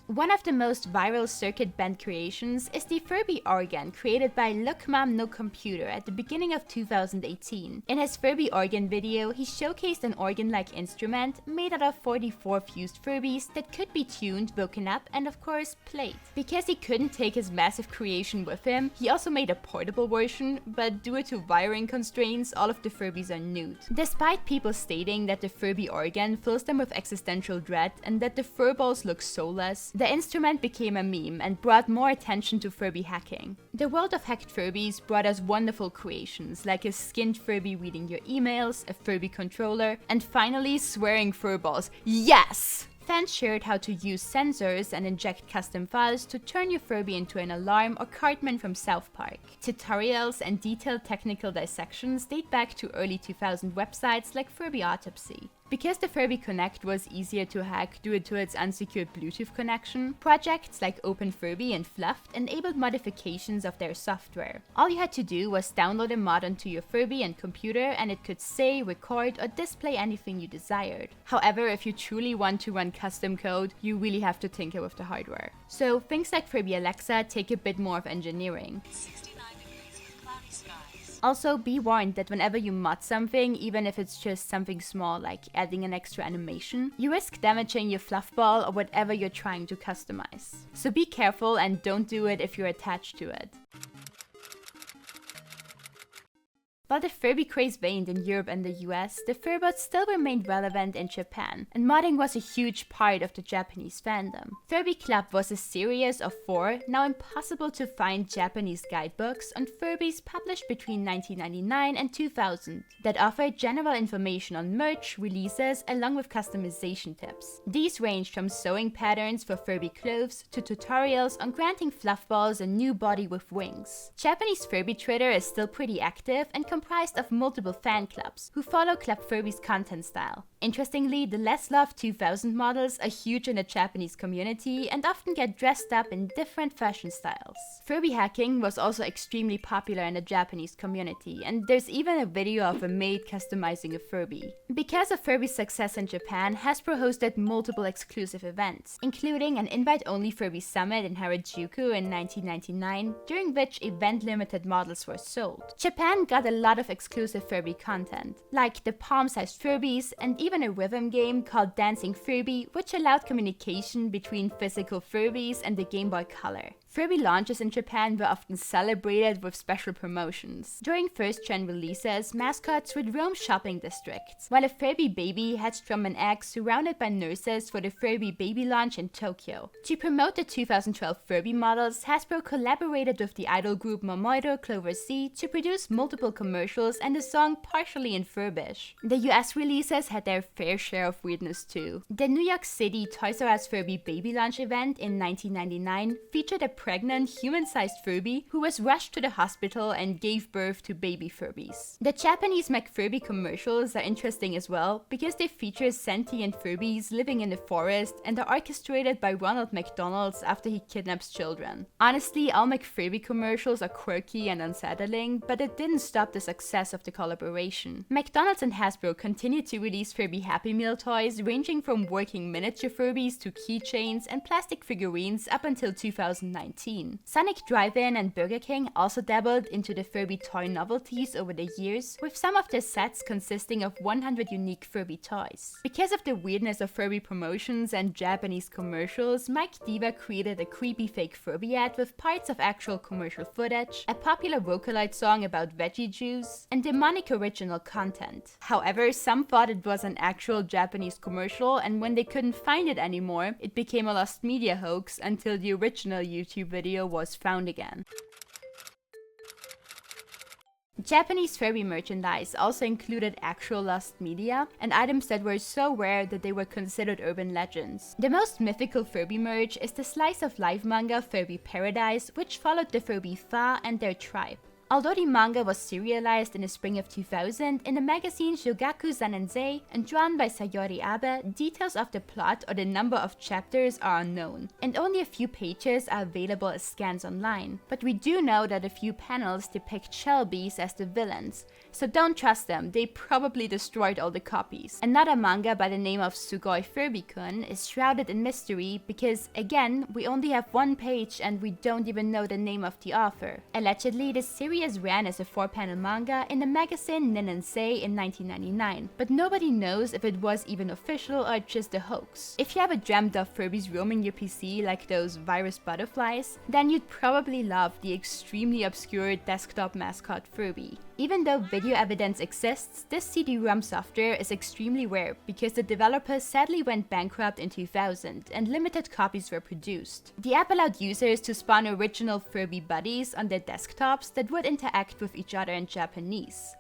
One of the most viral circuit bend creations is the Furby organ created by Look Mom No Computer at the beginning of 2018. In his Furby organ video, he showcased an organ-like instrument made out of 44 fused Furbies that could be tuned, woken up, and of course played. Because he couldn't take his massive creation with him, he also made a portable version, but due to wiring constraints, all of the Furbies are nude. Despite people stating that the Furby organ fills them with existential dread and that the furballs look soulless, the instrument became a meme and brought more attention to Furby hacking. The world of hacked Furbies brought us wonderful creations like a skinned Furby reading your emails, a Furby controller, and finally swearing furballs. Yes! Fans shared how to use sensors and inject custom files to turn your Furby into an alarm or Cartman from South Park. Tutorials and detailed technical dissections date back to early 2000 websites like Furby Autopsy. Because the Furby Connect was easier to hack due to its unsecured Bluetooth connection, projects like OpenFurby and Fluffed enabled modifications of their software. All you had to do was download a mod onto your Furby and computer, and it could say, record, or display anything you desired. However, if you truly want to run custom code, you really have to tinker with the hardware. So things like Furby Alexa take a bit more of engineering. Also, be warned that whenever you mod something, even if it's just something small like adding an extra animation, you risk damaging your fluff ball or whatever you're trying to customize. So be careful and don't do it if you're attached to it. While the Furby craze waned in Europe and the US, the Furbots still remained relevant in Japan, and modding was a huge part of the Japanese fandom. Furby Club was a series of 4, now impossible to find Japanese guidebooks on Furbies published between 1999 and 2000 that offered general information on merch, releases, along with customization tips. These ranged from sewing patterns for Furby clothes to tutorials on granting fluff balls a new body with wings. Japanese Furby Twitter is still pretty active and comprised of multiple fan clubs who follow Club Furby's content style. Interestingly, the less loved 2000 models are huge in the Japanese community and often get dressed up in different fashion styles. Furby Hacking was also extremely popular in the Japanese community, and there's even a video of a maid customizing a Furby. Because of Furby's success in Japan, Hasbro hosted multiple exclusive events, including an invite-only Furby Summit in Harajuku in 1999, during which event-limited models were sold. Japan got a lot of exclusive Furby content, like the palm-sized Furbies and even a rhythm game called Dancing Furby, which allowed communication between physical Furbies and the Game Boy Color. Furby launches in Japan were often celebrated with special promotions. During first-gen releases, mascots would roam shopping districts, while a Furby baby hatched from an egg surrounded by nurses for the Furby baby launch in Tokyo. To promote the 2012 Furby models, Hasbro collaborated with the idol group Momoiro Clover C to produce multiple commercials and a song partially in Furbish. The US releases had their fair share of weirdness too. The New York City Toys R Us Furby baby launch event in 1999 featured a pregnant, human-sized Furby who was rushed to the hospital and gave birth to baby Furbies. The Japanese McFurby commercials are interesting as well because they feature sentient Furbies living in the forest and are orchestrated by Ronald McDonald's after he kidnaps children. Honestly, all McFurby commercials are quirky and unsettling, but it didn't stop the success of the collaboration. McDonald's and Hasbro continued to release Furby Happy Meal toys ranging from working miniature Furbies to keychains and plastic figurines up until 2019. Sonic Drive-In and Burger King also dabbled into the Furby toy novelties over the years, with some of their sets consisting of 100 unique Furby toys. Because of the weirdness of Furby promotions and Japanese commercials, Mike Diva created a creepy fake Furby ad with parts of actual commercial footage, a popular Vocaloid song about veggie juice, and demonic original content. However, some thought it was an actual Japanese commercial, and when they couldn't find it anymore, it became a lost media hoax until the original YouTube video was found again. Japanese Furby merchandise also included actual lost media and items that were so rare that they were considered urban legends. The most mythical Furby merch is the slice of life manga Furby Paradise, which followed the Furby Fa and their tribe. Although the manga was serialized in the spring of 2000 in the magazine Shogaku Zanenzei and drawn by Sayori Abe, details of the plot or the number of chapters are unknown, and only a few pages are available as scans online. But we do know that a few panels depict Shelby's as the villains, so don't trust them, they probably destroyed all the copies. Another manga by the name of Sugoi Furby-kun is shrouded in mystery because, again, we only have one page and we don't even know the name of the author. Allegedly, the series ran as a 4-panel manga in the magazine Ninensei in 1999, but nobody knows if it was even official or just a hoax. If you ever dreamt of Furbies roaming your PC like those virus butterflies, then you'd probably love the extremely obscure desktop mascot Furby. Even though video evidence exists, this CD-ROM software is extremely rare because the developer sadly went bankrupt in 2000 and limited copies were produced. The app allowed users to spawn original Furby buddies on their desktops that would interact with each other in Japanese.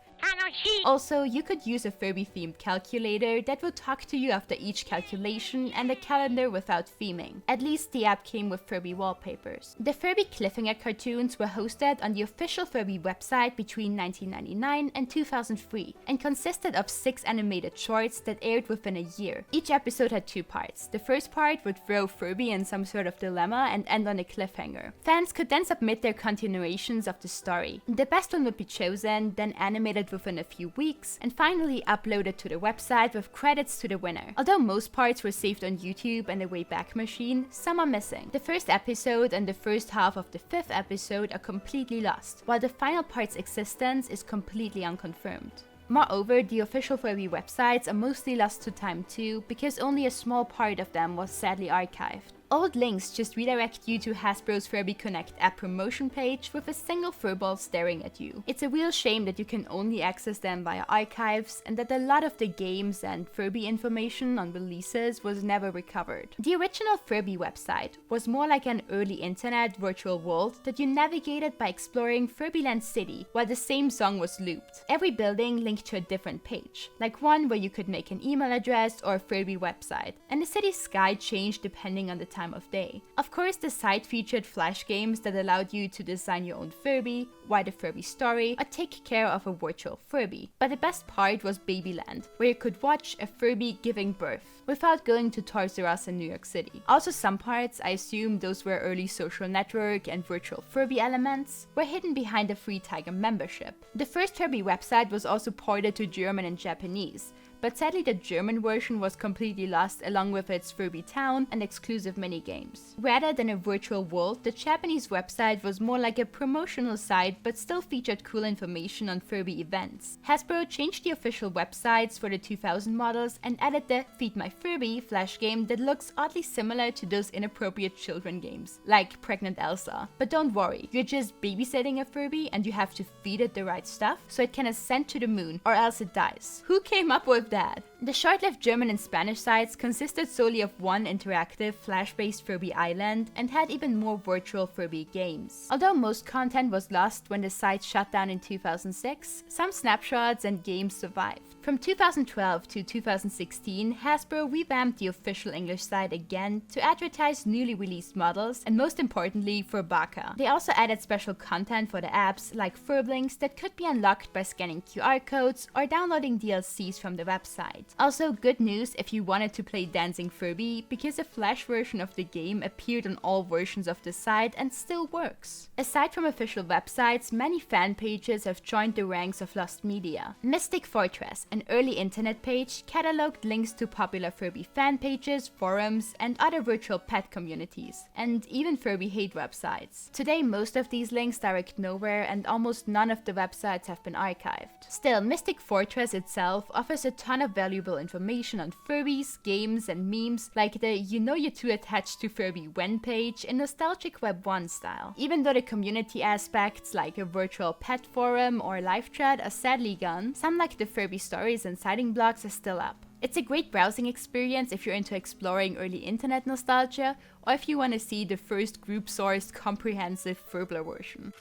Also, you could use a Furby-themed calculator that would talk to you after each calculation and a calendar without theming. At least the app came with Furby wallpapers. The Furby cliffhanger cartoons were hosted on the official Furby website between 1999 and 2003 and consisted of 6 animated shorts that aired within a year. Each episode had 2 parts. The first part would throw Furby in some sort of dilemma and end on a cliffhanger. Fans could then submit their continuations of the story. The best one would be chosen, then animated within a few weeks, and finally uploaded to the website with credits to the winner. Although most parts were saved on YouTube and a Wayback Machine, some are missing. The first episode and the first half of the 5th episode are completely lost, while the final part's existence is completely unconfirmed. Moreover, the official Furby websites are mostly lost to time too, because only a small part of them was sadly archived. Old links just redirect you to Hasbro's Furby Connect app promotion page with a single furball staring at you. It's a real shame that you can only access them via archives and that a lot of the games and Furby information on releases was never recovered. The original Furby website was more like an early internet virtual world that you navigated by exploring Furbyland City while the same song was looped. Every building linked to a different page, like one where you could make an email address or a Furby website, and the city's sky changed depending on the time of day. Of course, the site featured flash games that allowed you to design your own Furby, write a Furby story, or take care of a virtual Furby. But the best part was Babyland, where you could watch a Furby giving birth without going to Toys R Us in New York City. Also, some parts, I assume those were early social network and virtual Furby elements, were hidden behind a free Tiger membership. The first Furby website was also ported to German and Japanese, but sadly the German version was completely lost along with its Furby Town and exclusive minigames. Rather than a virtual world, the Japanese website was more like a promotional site but still featured cool information on Furby events. Hasbro changed the official websites for the 2000 models and added the Feed My Furby flash game that looks oddly similar to those inappropriate children games, like Pregnant Elsa. But don't worry, you're just babysitting a Furby and you have to feed it the right stuff so it can ascend to the moon or else it dies. Who came up with that? The short-lived German and Spanish sites consisted solely of one interactive Flash-based Furby island and had even more virtual Furby games. Although most content was lost when the site shut down in 2006, some snapshots and games survived. From 2012 to 2016, Hasbro revamped the official English site again to advertise newly released models and most importantly for Baka. They also added special content for the apps like Furblinks that could be unlocked by scanning QR codes or downloading DLCs from the website. Also, good news if you wanted to play Dancing Furby, because a Flash version of the game appeared on all versions of the site and still works. Aside from official websites, many fan pages have joined the ranks of lost media. Mystic Fortress, an early internet page, cataloged links to popular Furby fan pages, forums, and other virtual pet communities, and even Furby Hate websites. Today, most of these links direct nowhere and almost none of the websites have been archived. Still, Mystic Fortress itself offers a ton of valuable information on Furbies, games, and memes, like the "You know you're too attached to Furby when" page in nostalgic Web 1 style. Even though the community aspects like a virtual pet forum or live chat are sadly gone, some like the Furby stories and sighting blogs are still up. It's a great browsing experience if you're into exploring early internet nostalgia, or if you want to see the first group-sourced comprehensive Furblr version.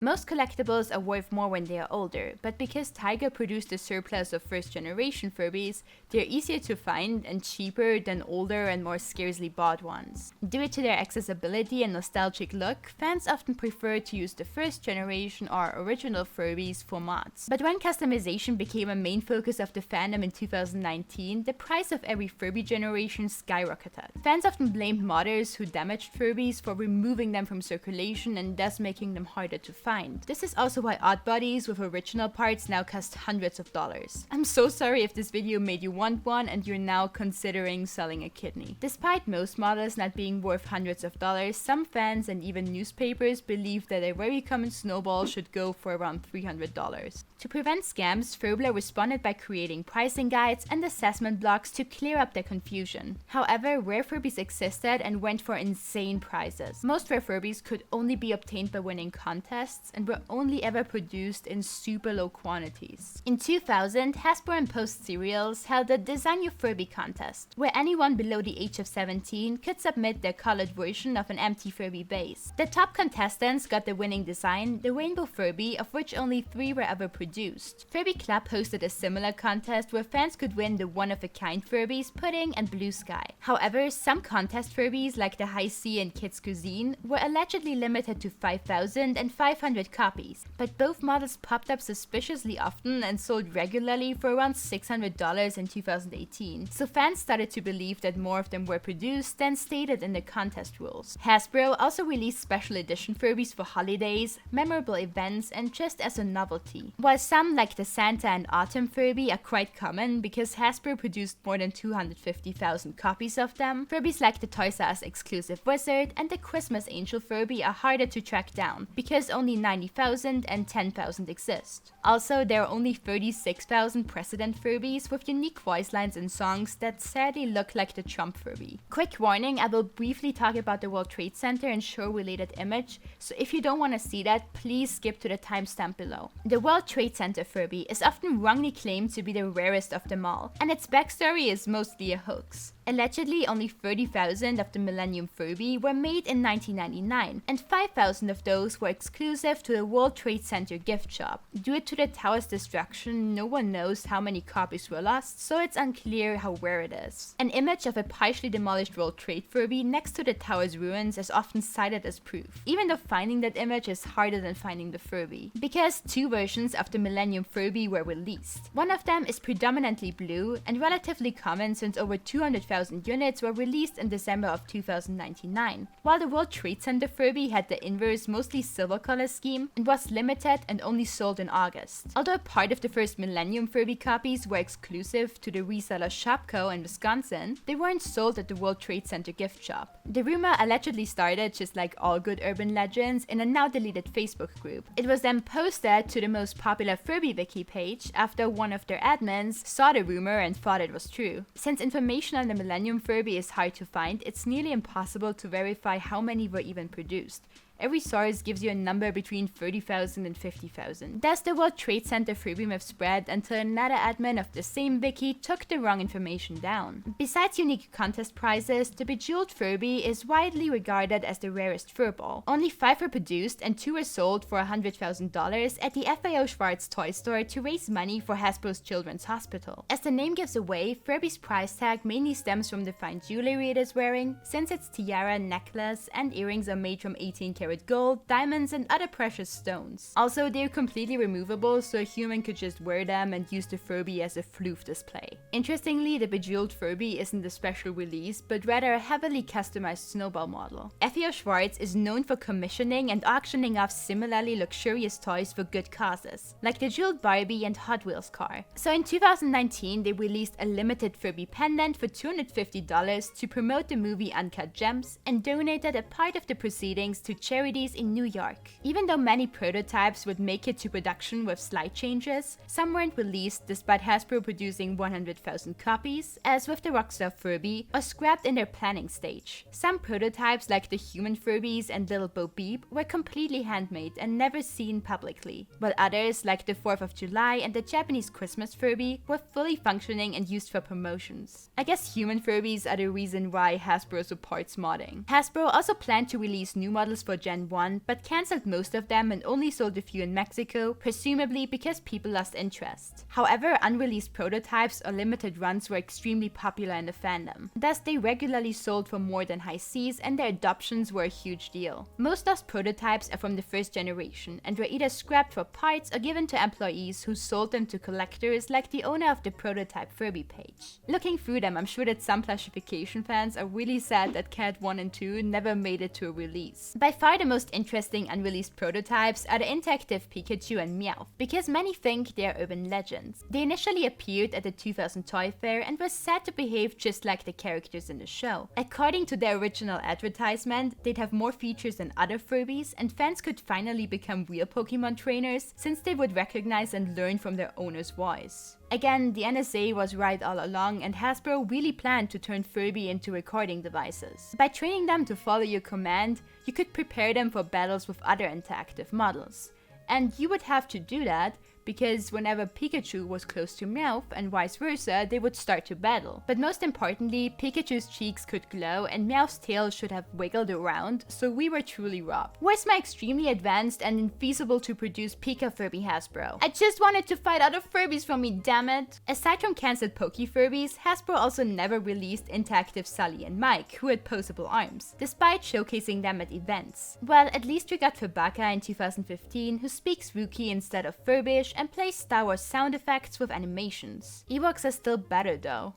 Most collectibles are worth more when they are older, but because Tiger produced a surplus of first-generation Furbies, they're easier to find and cheaper than older and more scarcely bought ones. Due to their accessibility and nostalgic look, fans often prefer to use the first-generation or original Furbies for mods. But when customization became a main focus of the fandom in 2019, the price of every Furby generation skyrocketed. Fans often blamed modders who damaged Furbies for removing them from circulation and thus making them harder to find. This is also why Oddbodies with original parts now cost hundreds of dollars. I'm so sorry if this video made you want one and you're now considering selling a kidney. Despite most models not being worth hundreds of dollars, some fans and even newspapers believe that a very common snowball should go for around $300. To prevent scams, Furblr responded by creating pricing guides and assessment blocks to clear up their confusion. However, rare Furbies existed and went for insane prices. Most rare Furbies could only be obtained by winning contests, costs and were only ever produced in super low quantities. In 2000, Hasbro and Post Cereals held a Design Your Furby contest, where anyone below the age of 17 could submit their colored version of an empty Furby base. The top contestants got the winning design, the Rainbow Furby, of which only 3 were ever produced. Furby Club hosted a similar contest where fans could win the one-of-a-kind Furbies, Pudding, and Blue Sky. However, some contest Furbies, like the High C and Kids Cuisine, were allegedly limited to 5,500 copies, but both models popped up suspiciously often and sold regularly for around $600 in 2018, so fans started to believe that more of them were produced than stated in the contest rules. Hasbro also released special edition Furbies for holidays, memorable events, and just as a novelty. While some, like the Santa and Autumn Furby, are quite common because Hasbro produced more than 250,000 copies of them, Furbies like the Toys R Us exclusive Wizard and the Christmas Angel Furby are harder to track down because only 90,000 and 10,000 exist. Also, there are only 36,000 President Furbies with unique voice lines and songs that sadly look like the Trump Furby. Quick warning, I will briefly talk about the World Trade Center and show related image, so if you don't want to see that, please skip to the timestamp below. The World Trade Center Furby is often wrongly claimed to be the rarest of them all, and its backstory is mostly a hoax. Allegedly, only 30,000 of the Millennium Furby were made in 1999, and 5,000 of those were exclusive to the World Trade Center gift shop. Due to the tower's destruction, no one knows how many copies were lost, so it's unclear how rare it is. An image of a partially demolished World Trade Furby next to the tower's ruins is often cited as proof, even though finding that image is harder than finding the Furby, because 2 versions of the Millennium Furby were released. One of them is predominantly blue and relatively common since over 200,000 units were released in December of 2099, while the World Trade Center Furby had the inverse, mostly silver color scheme and was limited and only sold in August. Although part of the first Millennium Furby copies were exclusive to the reseller Shopko in Wisconsin, they weren't sold at the World Trade Center gift shop. The rumor allegedly started, just like all good urban legends, in a now deleted Facebook group. It was then posted to the most popular Furby wiki page after one of their admins saw the rumor and thought it was true. Since information on the Millennium Furby is hard to find, it's nearly impossible to verify how many were even produced. Every source gives you a number between 30,000 and 50,000. Thus, the World Trade Center Furby myth spread until another admin of the same wiki took the wrong information down. Besides unique contest prizes, the Bejeweled Furby is widely regarded as the rarest furball. Only 5 were produced and 2 were sold for $100,000 at the FAO Schwarz toy store to raise money for Hasbro's Children's Hospital. As the name gives away, Furby's price tag mainly stems from the fine jewelry it is wearing, since its tiara, necklace, and earrings are made from 18K gold, diamonds, and other precious stones. Also, they're completely removable, so a human could just wear them and use the Furby as a floof display. Interestingly, the Bejeweled Furby isn't a special release, but rather a heavily customized snowball model. FAO Schwarz is known for commissioning and auctioning off similarly luxurious toys for good causes, like the jeweled Barbie and Hot Wheels car. So in 2019, they released a limited Furby pendant for $250 to promote the movie Uncut Gems and donated a part of the proceedings to charities in New York. Even though many prototypes would make it to production with slight changes, some weren't released despite Hasbro producing 100,000 copies, as with the Rockstar Furby, or scrapped in their planning stage. Some prototypes, like the Human Furbies and Little Bo Peep, were completely handmade and never seen publicly, while others, like the 4th of July and the Japanese Christmas Furby, were fully functioning and used for promotions. I guess Human Furbies are the reason why Hasbro supports modding. Hasbro also planned to release new models for Gen 1, but cancelled most of them and only sold a few in Mexico, presumably because people lost interest. However, unreleased prototypes or limited runs were extremely popular in the fandom. Thus, they regularly sold for more than high Cs, and their adoptions were a huge deal. Most lost prototypes are from the first generation, and were either scrapped for parts or given to employees who sold them to collectors like the owner of the Prototype Furby page. Looking through them, I'm sure that some PlushiePication fans are really sad that Cat 1 and 2 never made it to a release. By far the most interesting unreleased prototypes are the interactive Pikachu and Meowth, because many think they are urban legends. They initially appeared at the 2000 Toy Fair and were said to behave just like the characters in the show. According to their original advertisement, they'd have more features than other Furbies, and fans could finally become real Pokemon trainers since they would recognize and learn from their owner's voice. Again, the NSA was right all along, and Hasbro really planned to turn Furby into recording devices. By training them to follow your command, you could prepare them for battles with other interactive models. And you would have to do that because whenever Pikachu was close to Meowth and vice versa, they would start to battle. But most importantly, Pikachu's cheeks could glow and Meowth's tail should have wiggled around, so we were truly robbed. Where's my extremely advanced and infeasible to produce Pika Furby Hasbro? I just wanted to fight other Furbies from me, damn it! Aside from cancelled Poke Furbies, Hasbro also never released interactive Sully and Mike, who had posable arms, despite showcasing them at events. Well, at least we got Furbaka in 2015, who speaks Wookiee instead of Furbish, and plays Star Wars sound effects with animations. Ewoks are still better though.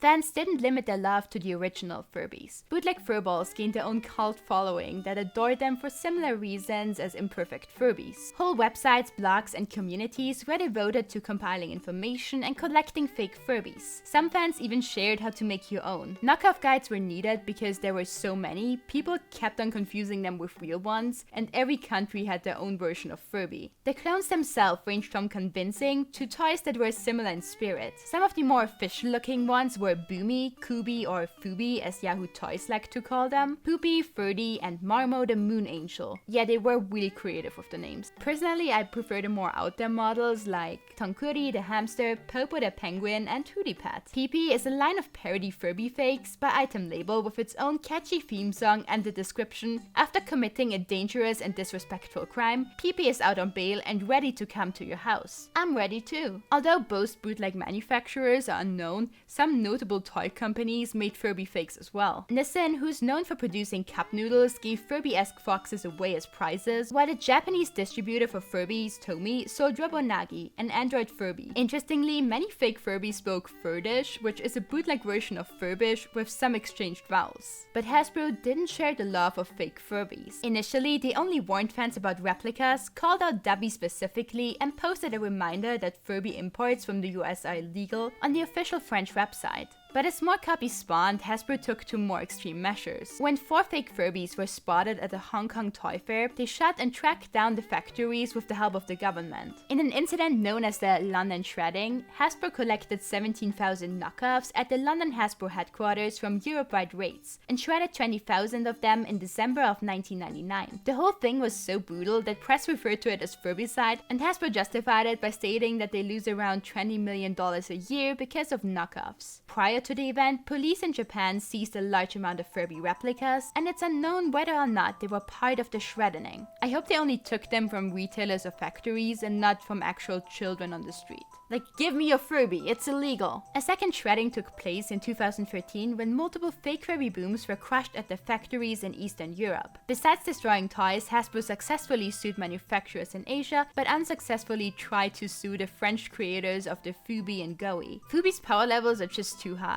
Fans didn't limit their love to the original Furbies. Bootleg furballs gained their own cult following that adored them for similar reasons as imperfect Furbies. Whole websites, blogs, and communities were devoted to compiling information and collecting fake Furbies. Some fans even shared how to make your own. Knockoff guides were needed because there were so many, people kept on confusing them with real ones, and every country had their own version of Furby. The clones themselves ranged from convincing to toys that were similar in spirit. Some of the more official looking ones were Boomy, Kubi, or Fubi as Yahoo Toys like to call them, Poopy, Ferdy, and Marmo the Moon Angel. Yeah, they were really creative with the names. Personally, I prefer the more out there models like Tonkuri the hamster, Popo the penguin, and PlushiePath. Peepy is a line of parody Furby fakes by Item Label with its own catchy theme song and the description, after committing a dangerous and disrespectful crime, Peepy is out on bail and ready to come to your house. I'm ready too. Although both bootleg manufacturers are unknown, some notable toy companies made Furby fakes as well. Nissin, who's known for producing cup noodles, gave Furby-esque foxes away as prizes, while the Japanese distributor for Furbies, Tomy, sold Robonagi, an android Furby. Interestingly, many fake Furbies spoke Furdish, which is a bootleg version of Furbish with some exchanged vowels. But Hasbro didn't share the love of fake Furbies. Initially, they only warned fans about replicas, called out Dubby specifically, and posted a reminder that Furby imports from the US are illegal on the official French website. But as more copies spawned, Hasbro took to more extreme measures. When 4 fake Furbies were spotted at a Hong Kong toy fair, they shut and tracked down the factories with the help of the government. In an incident known as the London Shredding, Hasbro collected 17,000 knockoffs at the London Hasbro headquarters from Europe-wide raids, and shredded 20,000 of them in December of 1999. The whole thing was so brutal that press referred to it as Furbicide, and Hasbro justified it by stating that they lose around $20 million a year because of knockoffs. Prior to the event, police in Japan seized a large amount of Furby replicas, and it's unknown whether or not they were part of the shredding. I hope they only took them from retailers or factories and not from actual children on the street. Like, give me your Furby, it's illegal. A second shredding took place in 2013 when multiple fake Furby booms were crushed at the factories in Eastern Europe. Besides destroying toys, Hasbro successfully sued manufacturers in Asia, but unsuccessfully tried to sue the French creators of the Fubi and Goey. Fubi's power levels are just too high.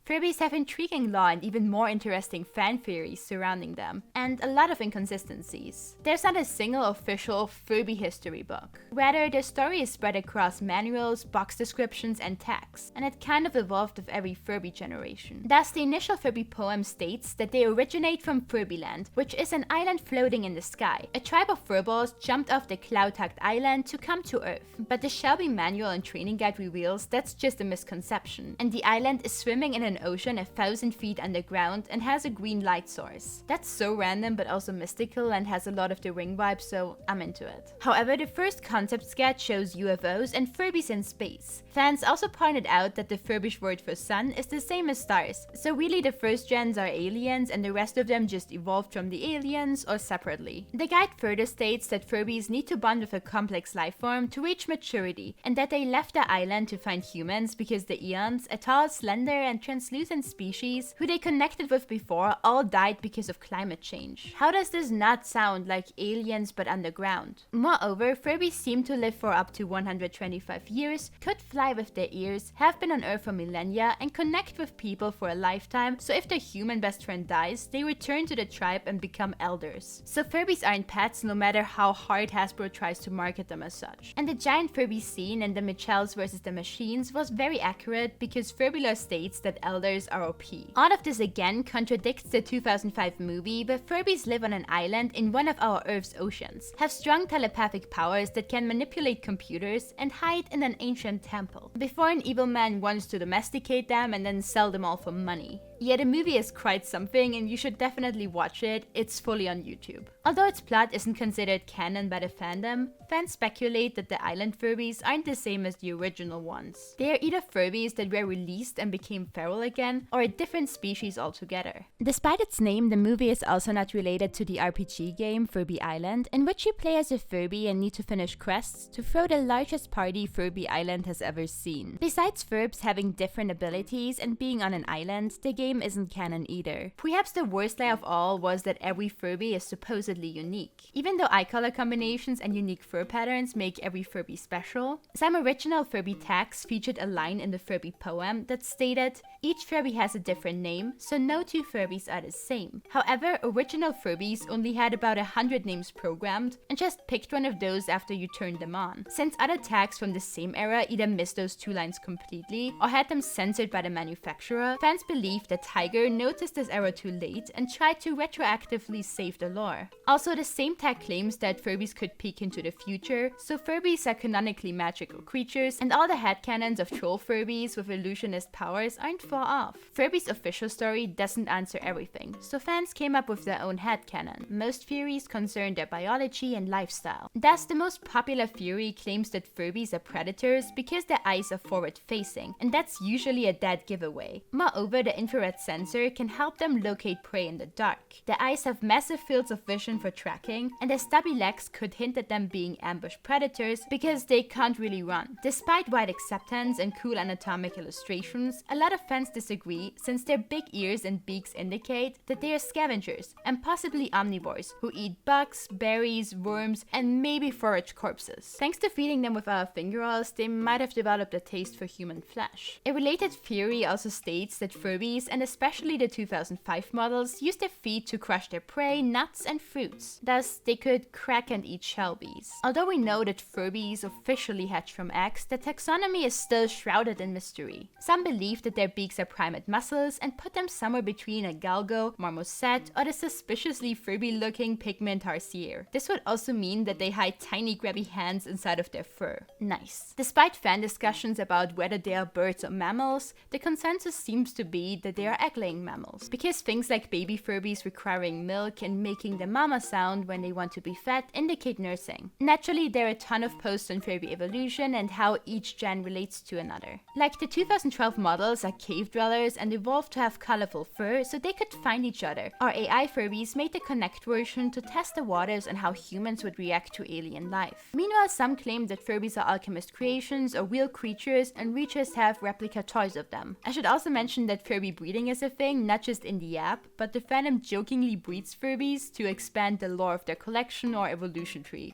Furbies have intriguing lore and even more interesting fan theories surrounding them, and a lot of inconsistencies. There's not a single official Furby history book. Rather, their story is spread across manuals, box descriptions, and tags, and it kind of evolved with every Furby generation. Thus, the initial Furby poem states that they originate from Furbyland, which is an island floating in the sky. A tribe of furballs jumped off the cloud-tucked island to come to Earth, but the Shelby manual and training guide reveals that's just a misconception, and the island is swimming in an ocean 1,000 feet underground and has a green light source. That's so random but also mystical and has a lot of the Ring vibe, so I'm into it. However, the first concept sketch shows UFOs and Furbies in space. Fans also pointed out that the Furbish word for sun is the same as stars, so really the first gens are aliens and the rest of them just evolved from the aliens or separately. The guide further states that Furbies need to bond with a complex life form to reach maturity, and that they left the island to find humans because the Eons, a tall, slender, and translucent species who they connected with before, all died because of climate change. How does this not sound like aliens but underground? Moreover, Furbies seem to live for up to 125 years, could fly with their ears, have been on Earth for millennia, and connect with people for a lifetime, so if their human best friend dies, they return to the tribe and become elders. So Furbies aren't pets no matter how hard Hasbro tries to market them as such. And the giant Furby scene in the Mitchells vs. the Machines was very accurate because Furby Lore states that elders are OP. All of this again contradicts the 2005 movie where Furbies live on an island in one of our Earth's oceans, have strong telepathic powers that can manipulate computers, and hide in an ancient temple, before an evil man wants to domesticate them and then sell them all for money. Yeah, the movie is quite something and you should definitely watch it. It's fully on YouTube. Although its plot isn't considered canon by the fandom, fans speculate that the island Furbies aren't the same as the original ones. They are either Furbies that were released and became feral again, or a different species altogether. Despite its name, the movie is also not related to the RPG game Furby Island, in which you play as a Furby and need to finish quests to throw the largest party Furby Island has ever seen. Besides Furbs having different abilities and being on an island, the game isn't canon either. Perhaps the worst lie of all was that every Furby is supposedly unique. Even though eye color combinations and unique fur patterns make every Furby special, some original Furby tags featured a line in the Furby poem that stated, "Each Furby has a different name, so no two Furbies are the same." However, original Furbies only had about 100 names programmed and just picked one of those after you turned them on. Since other tags from the same era either missed those two lines completely or had them censored by the manufacturer, fans believe that Tiger noticed this error too late and tried to retroactively save the lore. Also, the same tag claims that Furbies could peek into the future, so Furbies are canonically magical creatures, and all the headcanons of troll Furbies with illusionist powers aren't far off. Furby's official story doesn't answer everything, so fans came up with their own headcanon. Most theories concern their biology and lifestyle. Thus, the most popular theory claims that Furbies are predators because their eyes are forward-facing, and that's usually a dead giveaway. Moreover, the infrared sensor can help them locate prey in the dark. Their eyes have massive fields of vision for tracking, and their stubby legs could hint at them being ambush predators because they can't really run. Despite wide acceptance and cool anatomic illustrations, a lot of fans disagree since their big ears and beaks indicate that they are scavengers and possibly omnivores who eat bugs, berries, worms, and maybe forage corpses. Thanks to feeding them with our fingernails, they might have developed a taste for human flesh. A related theory also states that Furbies, and especially the 2005 models, use their feet to crush their prey, nuts, and fruits. Thus, they could crack and eat Shelbies. Although we know that Furbies officially hatch from eggs, the taxonomy is still shrouded in mystery. Some believe that their beaks are primate muscles and put them somewhere between a galgo, marmoset, or the suspiciously Furby-looking pigment tarsier. This would also mean that they hide tiny grabby hands inside of their fur. Nice. Despite fan discussions about whether they are birds or mammals, the consensus seems to be that they are egg-laying mammals, because things like baby Furbies requiring milk and making the mama sound when they want to be fed indicate nursing. Naturally, there are a ton of posts on Furby evolution and how each gen relates to another. Like the 2012 models are cave dwellers and evolved to have colorful fur so they could find each other. Our AI Furbies made the Connect version to test the waters on how humans would react to alien life. Meanwhile, some claim that Furbies are alchemist creations or real creatures, and we just have replica toys of them. I should also mention that Furby breeding is a thing, not just in the app, but the fandom jokingly breeds Furbies to expand the lore of their collection or evolution tree.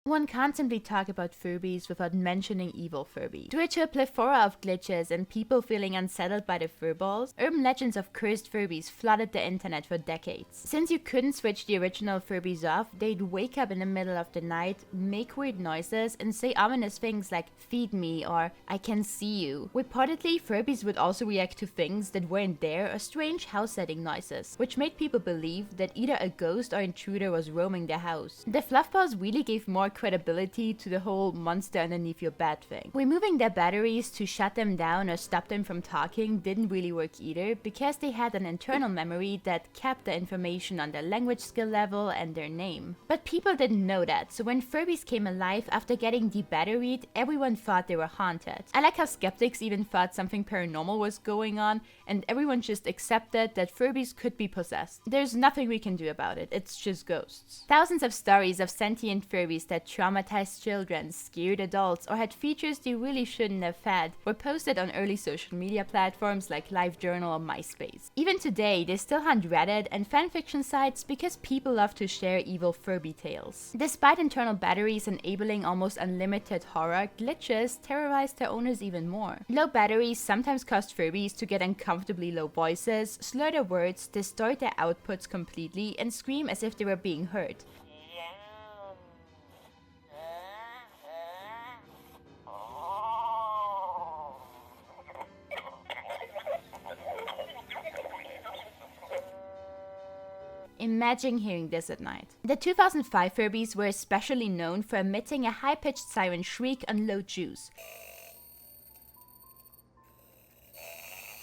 One can't simply talk about Furbies without mentioning evil Furby. Due to a plethora of glitches and people feeling unsettled by the furballs, urban legends of cursed Furbies flooded the internet for decades. Since you couldn't switch the original Furbies off, they'd wake up in the middle of the night, make weird noises, and say ominous things like "feed me" or "I can see you." Reportedly, Furbies would also react to things that weren't there or strange house-setting noises, which made people believe that either a ghost or intruder was roaming their house. The fluffballs really gave more credibility to the whole monster underneath your bed thing. Removing their batteries to shut them down or stop them from talking didn't really work either, because they had an internal memory that kept the information on their language skill level and their name. But people didn't know that, so when Furbies came alive after getting debatteried, everyone thought they were haunted. I like how skeptics even thought something paranormal was going on, and everyone just accepted that Furbies could be possessed. There's nothing we can do about it, it's just ghosts. Thousands of stories of sentient Furbies that traumatized children, scared adults, or had features they really shouldn't have had were posted on early social media platforms like LiveJournal or MySpace. Even today, they still haunt Reddit and fanfiction sites because people love to share evil Furby tales. Despite internal batteries enabling almost unlimited horror, glitches terrorized their owners even more. Low batteries sometimes caused Furbies to get uncomfortably low voices, slur their words, distort their outputs completely, and scream as if they were being heard. Imagine hearing this at night. The 2005 Furbies were especially known for emitting a high-pitched siren shriek on low juice.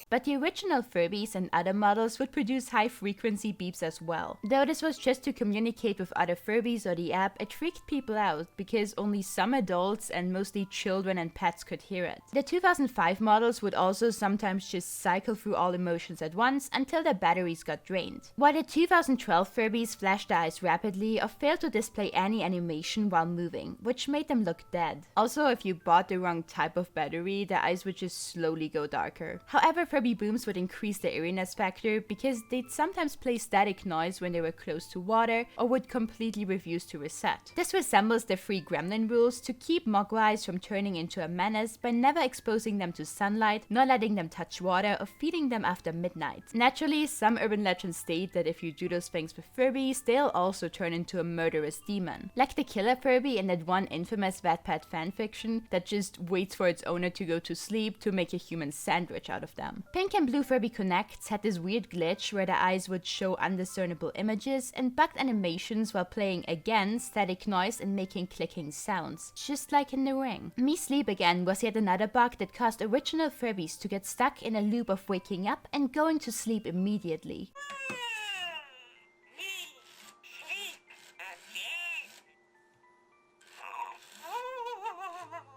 But the original Furbies and other models would produce high-frequency beeps as well. Though this was just to communicate with other Furbies or the app, it freaked people out because only some adults and mostly children and pets could hear it. The 2005 models would also sometimes just cycle through all emotions at once until their batteries got drained. While the 2012 Furbies flashed their eyes rapidly or failed to display any animation while moving, which made them look dead. Also, if you bought the wrong type of battery, the eyes would just slowly go darker. However, Furby booms would increase the eeriness factor because they'd sometimes play static noise when they were close to water or would completely refuse to reset. This resembles the 3 gremlin rules to keep mogwais from turning into a menace by never exposing them to sunlight, nor letting them touch water, or feeding them after midnight. Naturally, some urban legends state that if you do those things with Furbies, they'll also turn into a murderous demon. Like the killer Furby in that one infamous Wattpad fanfiction that just waits for its owner to go to sleep to make a human sandwich out of them. Pink and Blue Furby Connects had this weird glitch where the eyes would show undiscernible images and bugged animations while playing again static noise and making clicking sounds, just like in The Ring. Me Sleep Again was yet another bug that caused original Furbies to get stuck in a loop of waking up and going to sleep immediately.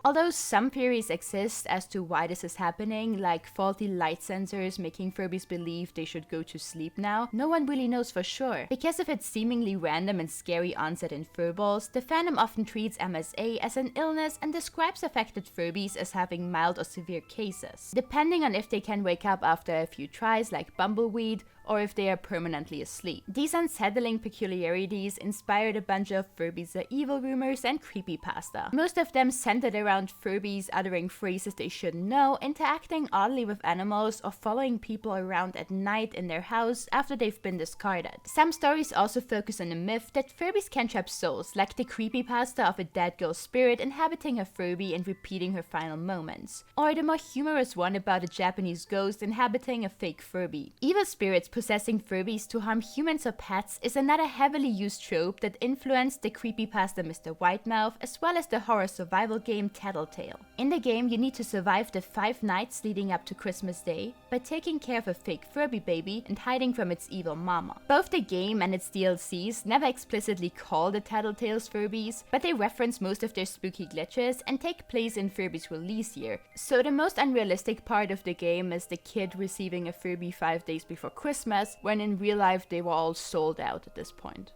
Although some theories exist as to why this is happening, like faulty light sensors making Furbies believe they should go to sleep now, no one really knows for sure. Because of its seemingly random and scary onset in furballs, the fandom often treats MSA as an illness and describes affected Furbies as having mild or severe cases, depending on if they can wake up after a few tries like Bumbleweed, or if they are permanently asleep. These unsettling peculiarities inspired a bunch of Furbies are evil rumors and creepypasta. Most of them centered around Furbies uttering phrases they shouldn't know, interacting oddly with animals, or following people around at night in their house after they've been discarded. Some stories also focus on the myth that Furbies can trap souls, like the creepypasta of a dead girl's spirit inhabiting a Furby and repeating her final moments, or the more humorous one about a Japanese ghost inhabiting a fake Furby. Evil spirits possessing Furbies to harm humans or pets is another heavily used trope that influenced the creepypasta Mr. Whitemouth as well as the horror survival game Tattletale. In the game, you need to survive the 5 nights leading up to Christmas Day by taking care of a fake Furby baby and hiding from its evil mama. Both the game and its DLCs never explicitly call the Tattletales Furbies, but they reference most of their spooky glitches and take place in Furby's release year. So the most unrealistic part of the game is the kid receiving a Furby 5 days before Christmas, when in real life they were all sold out at this point.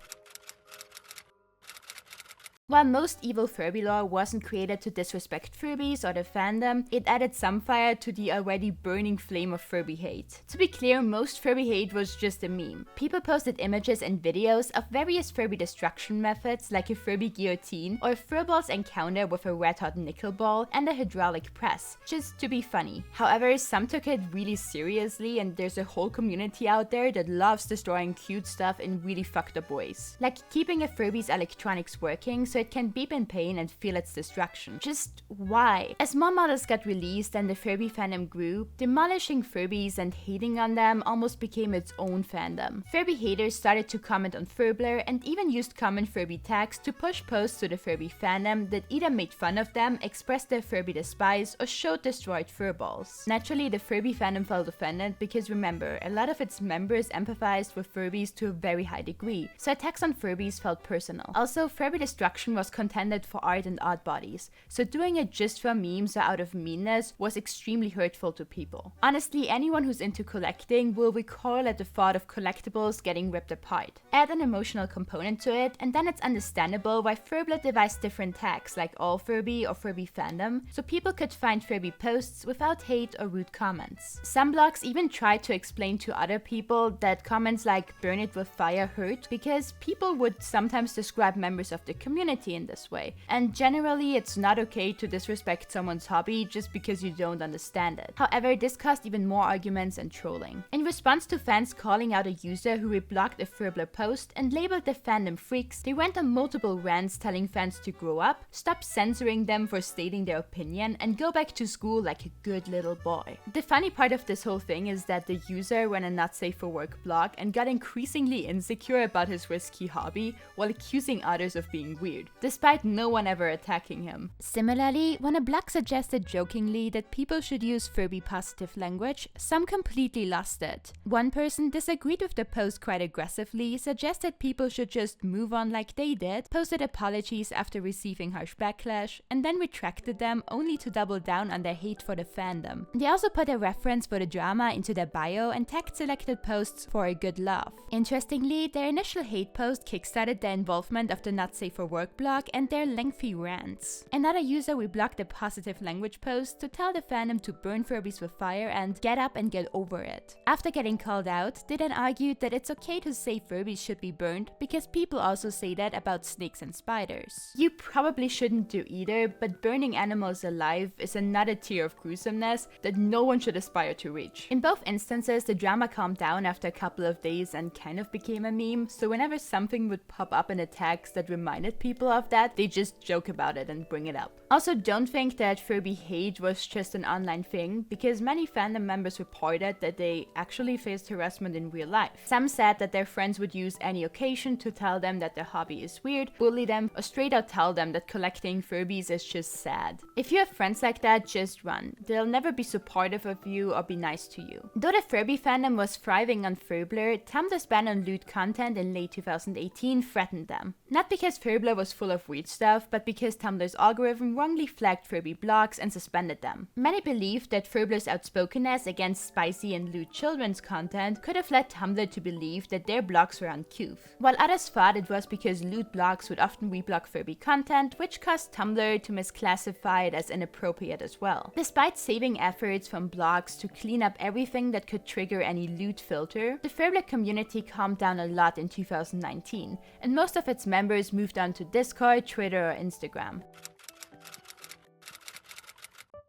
While most evil Furby lore wasn't created to disrespect Furbies or the fandom, it added some fire to the already burning flame of Furby hate. To be clear, most Furby hate was just a meme. People posted images and videos of various Furby destruction methods like a Furby guillotine or a Furballs encounter with a red-hot nickel ball and a hydraulic press, just to be funny. However, some took it really seriously, and there's a whole community out there that loves destroying cute stuff in really fucked up ways. Like keeping a Furby's electronics working so it can beep in pain and feel its destruction. Just why? As more models got released and the Furby fandom grew, demolishing Furbies and hating on them almost became its own fandom. Furby haters started to comment on Furbler and even used common Furby tags to push posts to the Furby fandom that either made fun of them, expressed their Furby despise, or showed destroyed furballs. Naturally, the Furby fandom felt offended because remember, a lot of its members empathized with Furbies to a very high degree, so attacks on Furbies felt personal. Also, Furby destruction was contended for art and oddbodies, so doing it just for memes or out of meanness was extremely hurtful to people. Honestly, anyone who's into collecting will recoil at the thought of collectibles getting ripped apart. Add an emotional component to it, and then it's understandable why Furblr devised different tags like All Furby or Furby Fandom, so people could find Furby posts without hate or rude comments. Some blogs even tried to explain to other people that comments like "burn it with fire" hurt, because people would sometimes describe members of the community in this way, and generally it's not okay to disrespect someone's hobby just because you don't understand it. However, this caused even more arguments and trolling. In response to fans calling out a user who reblogged a Furblr post and labeled the fandom freaks, they went on multiple rants telling fans to grow up, stop censoring them for stating their opinion, and go back to school like a good little boy. The funny part of this whole thing is that the user ran a not safe for work blog and got increasingly insecure about his risky hobby while accusing others of being weird. weird, despite no one ever attacking him. Similarly, when a blog suggested jokingly that people should use Furby positive language, some completely lost it. One person disagreed with the post quite aggressively, suggested people should just move on like they did, posted apologies after receiving harsh backlash, and then retracted them only to double down on their hate for the fandom. They also put a reference for the drama into their bio and tagged selected posts for a good laugh. Interestingly, their initial hate post kickstarted the involvement of the Not Safe for Work blog and their lengthy rants. Another user reblogged a positive language post to tell the fandom to burn Furbies with fire and get up and get over it. After getting called out, they then argued that it's okay to say Furbies should be burned because people also say that about snakes and spiders. You probably shouldn't do either, but burning animals alive is another tier of gruesomeness that no one should aspire to reach. In both instances, the drama calmed down after a couple of days and kind of became a meme, so whenever something would pop up in the tags that reminded people of that, they just joke about it and bring it up. Also, don't think that Furby Hate was just an online thing, because many fandom members reported that they actually faced harassment in real life. Some said that their friends would use any occasion to tell them that their hobby is weird, bully them, or straight out tell them that collecting Furbies is just sad. If you have friends like that, just run. They'll never be supportive of you or be nice to you. Though the Furby fandom was thriving on Furblr, Tumblr's ban on lewd content in late 2018 threatened them. Not because Furblr was full of weird stuff, but because Tumblr's algorithm wrongly flagged Furby blogs and suspended them. Many believed that Furblr's outspokenness against spicy and lewd children's content could have led Tumblr to believe that their blogs were uncouth, while others thought it was because lewd blogs would often reblog Furby content, which caused Tumblr to misclassify it as inappropriate as well. Despite saving efforts from blogs to clean up everything that could trigger any lewd filter, the Furblr community calmed down a lot in 2019, and most of its members moved on to Discord, Twitter, or Instagram.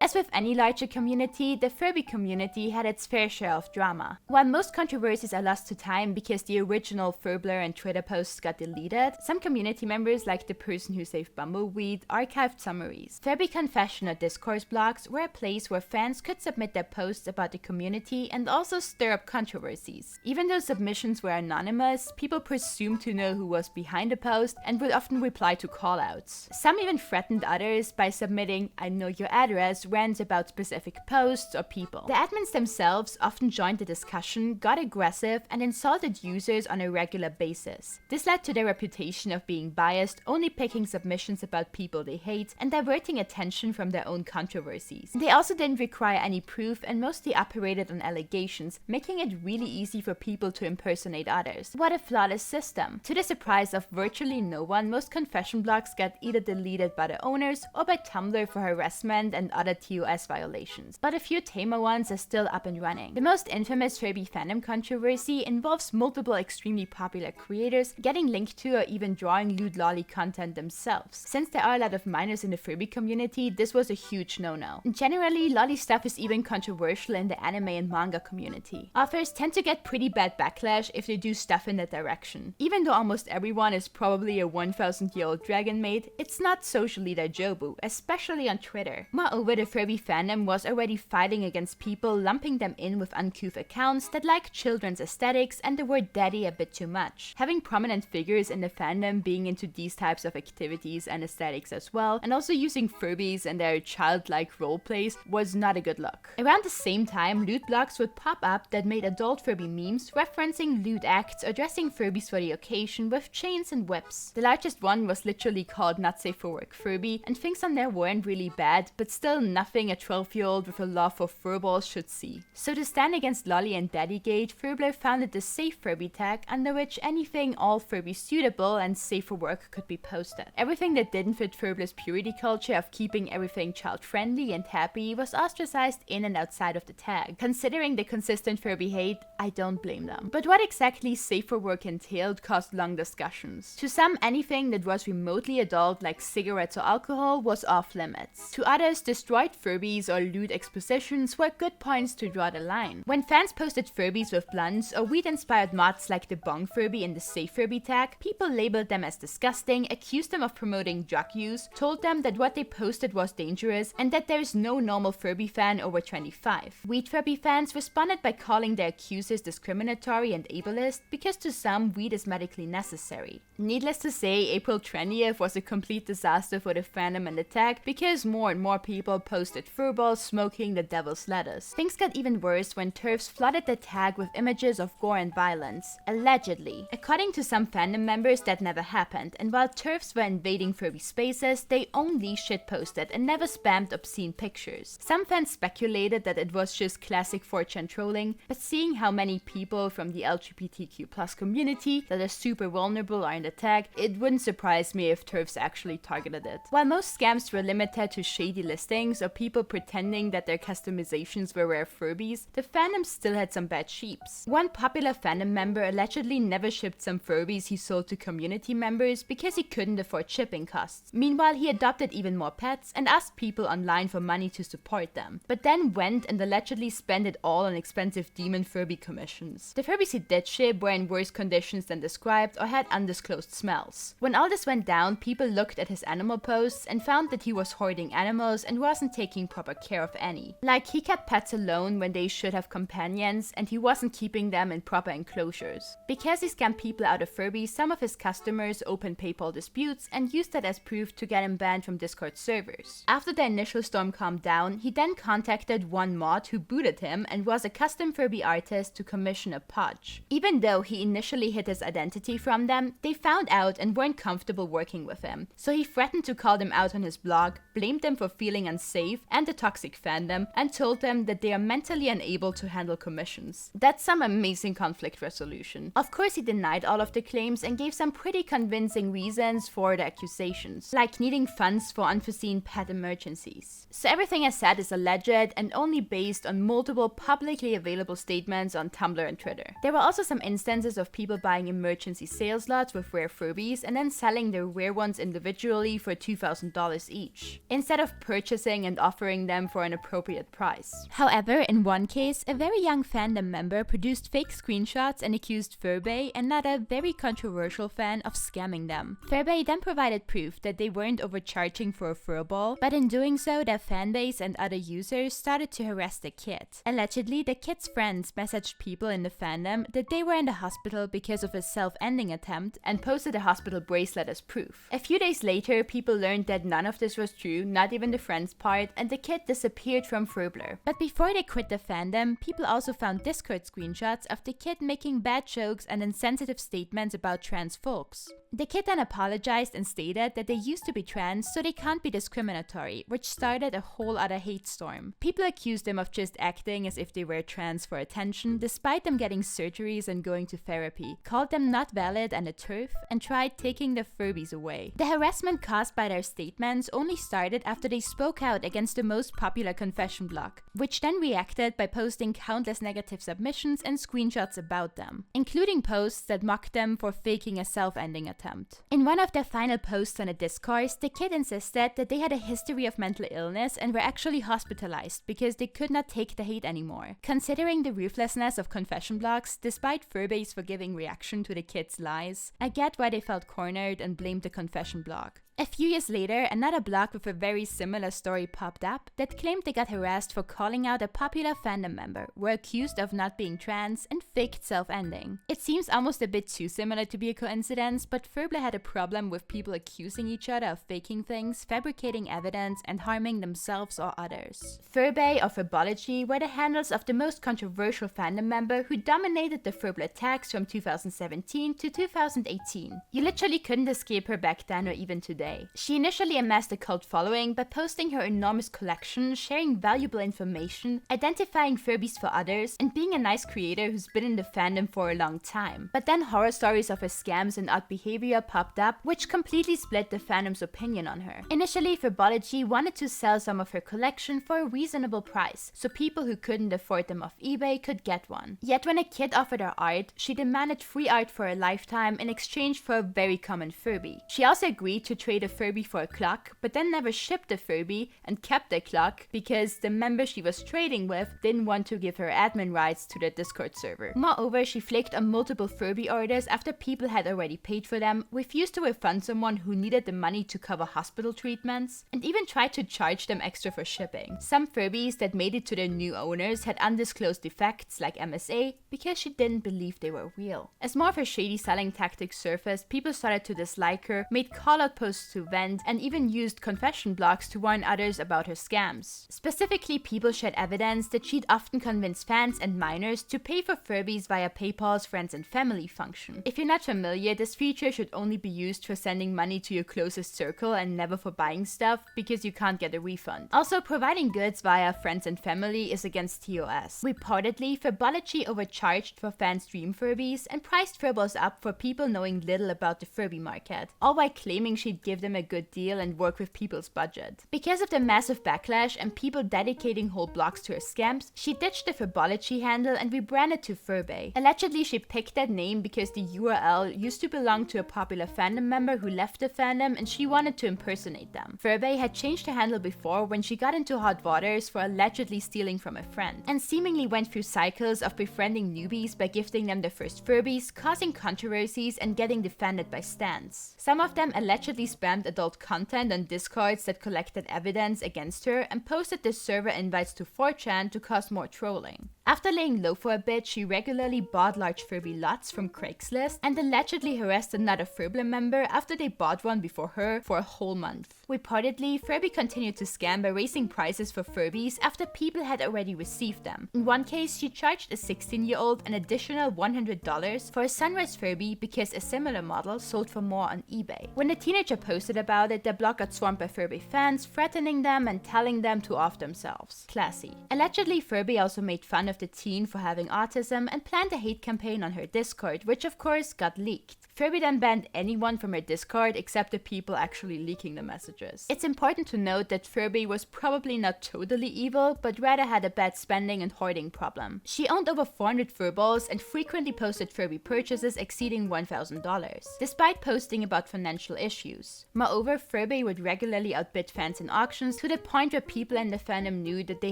As with any larger community, the Furby community had its fair share of drama. While most controversies are lost to time because the original Furblr and Twitter posts got deleted, some community members, like the person who saved Bumbleweed, archived summaries. Furby confession or discourse blogs were a place where fans could submit their posts about the community and also stir up controversies. Even though submissions were anonymous, people presumed to know who was behind the post and would often reply to callouts. Some even threatened others by submitting "I know your address" rants about specific posts or people. The admins themselves often joined the discussion, got aggressive, and insulted users on a regular basis. This led to their reputation of being biased, only picking submissions about people they hate, and diverting attention from their own controversies. They also didn't require any proof and mostly operated on allegations, making it really easy for people to impersonate others. What a flawless system! To the surprise of virtually no one, most confession blogs got either deleted by the owners or by Tumblr for harassment and other TOS violations, but a few tamer ones are still up and running. The most infamous Furby Fandom controversy involves multiple extremely popular creators getting linked to or even drawing lewd lolly content themselves. Since there are a lot of minors in the Furby community, this was a huge no-no. Generally, lolly stuff is even controversial in the anime and manga community. Authors tend to get pretty bad backlash if they do stuff in that direction. Even though almost everyone is probably a 1,000-year-old dragon maid, it's not socially their jobu, especially on Twitter. Moreover, the Furby fandom was already fighting against people lumping them in with uncouth accounts that like children's aesthetics and the word daddy a bit too much. Having prominent figures in the fandom being into these types of activities and aesthetics as well, and also using Furbies and their childlike roleplays, was not a good look. Around the same time, lewd blogs would pop up that made adult Furby memes referencing lewd acts or dressing Furbies for the occasion with chains and whips. The largest one was literally called Not Safe for Work Furby, and things on there weren't really bad, but still nothing a 12-year-old with a love for furballs should see. So to stand against lolly and daddygate, Furblr founded the Safe Furby tag, under which anything all Furby suitable and safe for work could be posted. Everything that didn't fit Furblr's purity culture of keeping everything child-friendly and happy was ostracized in and outside of the tag. Considering the consistent Furby hate, I don't blame them. But what exactly safe for work entailed caused long discussions. To some, anything that was remotely adult, like cigarettes or alcohol, was off limits. To others, destroyed Furbies or lewd expositions were good points to draw the line. When fans posted Furbies with blunts or weed-inspired mods like the Long Furby and the Safe Furby tag, people labeled them as disgusting, accused them of promoting drug use, told them that what they posted was dangerous, and that there is no normal Furby fan over 25. Weed Furby fans responded by calling their accusers discriminatory and ableist because to some, weed is medically necessary. Needless to say, April 20th was a complete disaster for the fandom and the tag because more and more people posted furballs smoking the devil's lettuce. Things got even worse when TERFs flooded the tag with images of gore and violence, allegedly. According to some fandom members, that never happened, and while TERFs were invading Furby spaces, they only shitposted and never spammed obscene pictures. Some fans speculated that it was just classic 4chan trolling, but seeing how many people from the LGBTQ+ community that are super vulnerable are in the tag, it wouldn't surprise me if TERFs actually targeted it. While most scams were limited to shady listings or people pretending that their customizations were rare Furbies, the fandom still had some bad sheeps. One popular fandom member allegedly never shipped some Furbies he sold to community members because he couldn't afford shipping costs. Meanwhile, he adopted even more pets and asked people online for money to support them, but then went and allegedly spent it all on expensive demon Furby commissions. The Furbies he did ship were in worse conditions than described or had undisclosed smells. When all this went down, people looked at his animal posts and found that he was hoarding animals and wasn't taking proper care of any. Like, he kept pets alone when they should have companions, and he wasn't keeping them in proper enclosures. Because he scammed people out of Furby, some of his customers opened PayPal disputes and used that as proof to get him banned from Discord servers. After the initial storm calmed down, he then contacted one mod who booted him and was a custom Furby artist to commission a podge. Even though he initially hid his identity from them, they found out and weren't comfortable working with him. So he threatened to call them out on his blog, blamed them for feeling unsafe and the toxic fandom, and told them that they are mentally unable to handle commissions. That's some amazing conflict resolution. Of course, he denied all of the claims and gave some pretty convincing reasons for the accusations, like needing funds for unforeseen pet emergencies. So everything I said is alleged and only based on multiple publicly available statements on Tumblr and Twitter. There were also some instances of people buying emergency sales lots with rare Furbies and then selling their rare ones individually for $2,000 each, instead of purchasing and offering them for an appropriate price. However, in one case, a very young fandom member produced fake screenshots and accused Furby, another very controversial fan, of scamming them. Furby then provided proof that they weren't overcharging for a furball, but in doing so, their fanbase and other users started to harass the kid. Allegedly, the kid's friends messaged people in the fandom that they were in the hospital because of a self-ending attempt and posted a hospital bracelet as proof. A few days later, people learned that none of this was true, not even the friends part, and the kid disappeared from Furblr. But before they quit the fandom, people also found Discord screenshots of the kid making bad jokes and insensitive statements about trans folks. The kid then apologized and stated that they used to be trans, so they can't be discriminatory, which started a whole other hate storm. People accused him of just acting as if they were trans for attention, despite them getting surgeries and going to therapy, called them not valid and a TERF, and tried taking the Furbies away. The harassment caused by their statements only started after they spoke out against the most popular confession blog, which then reacted by posting countless negative submissions and screenshots about them, including posts that mocked them for faking a self-ending attempt. In one of their final posts on a discourse, the kid insisted that they had a history of mental illness and were actually hospitalized because they could not take the hate anymore. Considering the ruthlessness of confession blogs, despite Furby's forgiving reaction to the kid's lies, I get why they felt cornered and blamed the confession blog. A few years later, another blog with a very similar story popped up that claimed they got harassed for calling out a popular fandom member, were accused of not being trans, and faked self-ending. It seems almost a bit too similar to be a coincidence, but Furblr had a problem with people accusing each other of faking things, fabricating evidence, and harming themselves or others. Furby or Furbology were the handles of the most controversial fandom member who dominated the Furblr tags from 2017 to 2018. You literally couldn't escape her back then or even today. She initially amassed a cult following by posting her enormous collection, sharing valuable information, identifying Furbies for others, and being a nice creator who's been in the fandom for a long time. But then horror stories of her scams and odd behavior popped up, which completely split the fandom's opinion on her. Initially, Furbology wanted to sell some of her collection for a reasonable price, so people who couldn't afford them off eBay could get one. Yet when a kid offered her art, she demanded free art for a lifetime in exchange for a very common Furby. She also agreed to trade trade a Furby for a clock, but then never shipped the Furby and kept the clock because the member she was trading with didn't want to give her admin rights to the Discord server. Moreover, she flaked on multiple Furby orders after people had already paid for them, refused to refund someone who needed the money to cover hospital treatments, and even tried to charge them extra for shipping. Some Furbies that made it to their new owners had undisclosed defects like MSA because she didn't believe they were real. As more of her shady selling tactics surfaced, people started to dislike her, made call-out posts to vent, and even used confession blogs to warn others about her scams. Specifically, people shared evidence that she'd often convince fans and minors to pay for Furbies via PayPal's friends and family function. If you're not familiar, this feature should only be used for sending money to your closest circle and never for buying stuff because you can't get a refund. Also, providing goods via friends and family is against TOS. Reportedly, Furbologhy overcharged for fans' dream Furbies and priced Furballs up for people knowing little about the Furby market, all while claiming she'd give them a good deal and work with people's budget. Because of the massive backlash and people dedicating whole blogs to her scams, she ditched the Furbologhy handle and rebranded to Furby. Allegedly, she picked that name because the URL used to belong to a popular fandom member who left the fandom and she wanted to impersonate them. Furby had changed her handle before when she got into hot waters for allegedly stealing from a friend, and seemingly went through cycles of befriending newbies by gifting them their first Furbies, causing controversies and getting defended by stans. Some of them allegedly spammed adult content on Discords that collected evidence against her and posted the server invites to 4chan to cause more trolling. After laying low for a bit, she regularly bought large Furby lots from Craigslist and allegedly harassed another Furblr member after they bought one before her for a whole month. Reportedly, Furby continued to scam by raising prices for Furbies after people had already received them. In one case, she charged a 16-year-old an additional $100 for a Sunrise Furby because a similar model sold for more on eBay. When the teenager posted about it, the blog got swarmed by Furby fans, threatening them and telling them to off themselves. Classy. Allegedly, Furby also made fun of the teen for having autism and planned a hate campaign on her Discord, which of course got leaked. Furby then banned anyone from her Discord except the people actually leaking the messages. It's important to note that Furby was probably not totally evil, but rather had a bad spending and hoarding problem. She owned over 400 furballs and frequently posted Furby purchases exceeding $1,000, despite posting about financial issues. Moreover, Furby would regularly outbid fans in auctions to the point where people in the fandom knew that they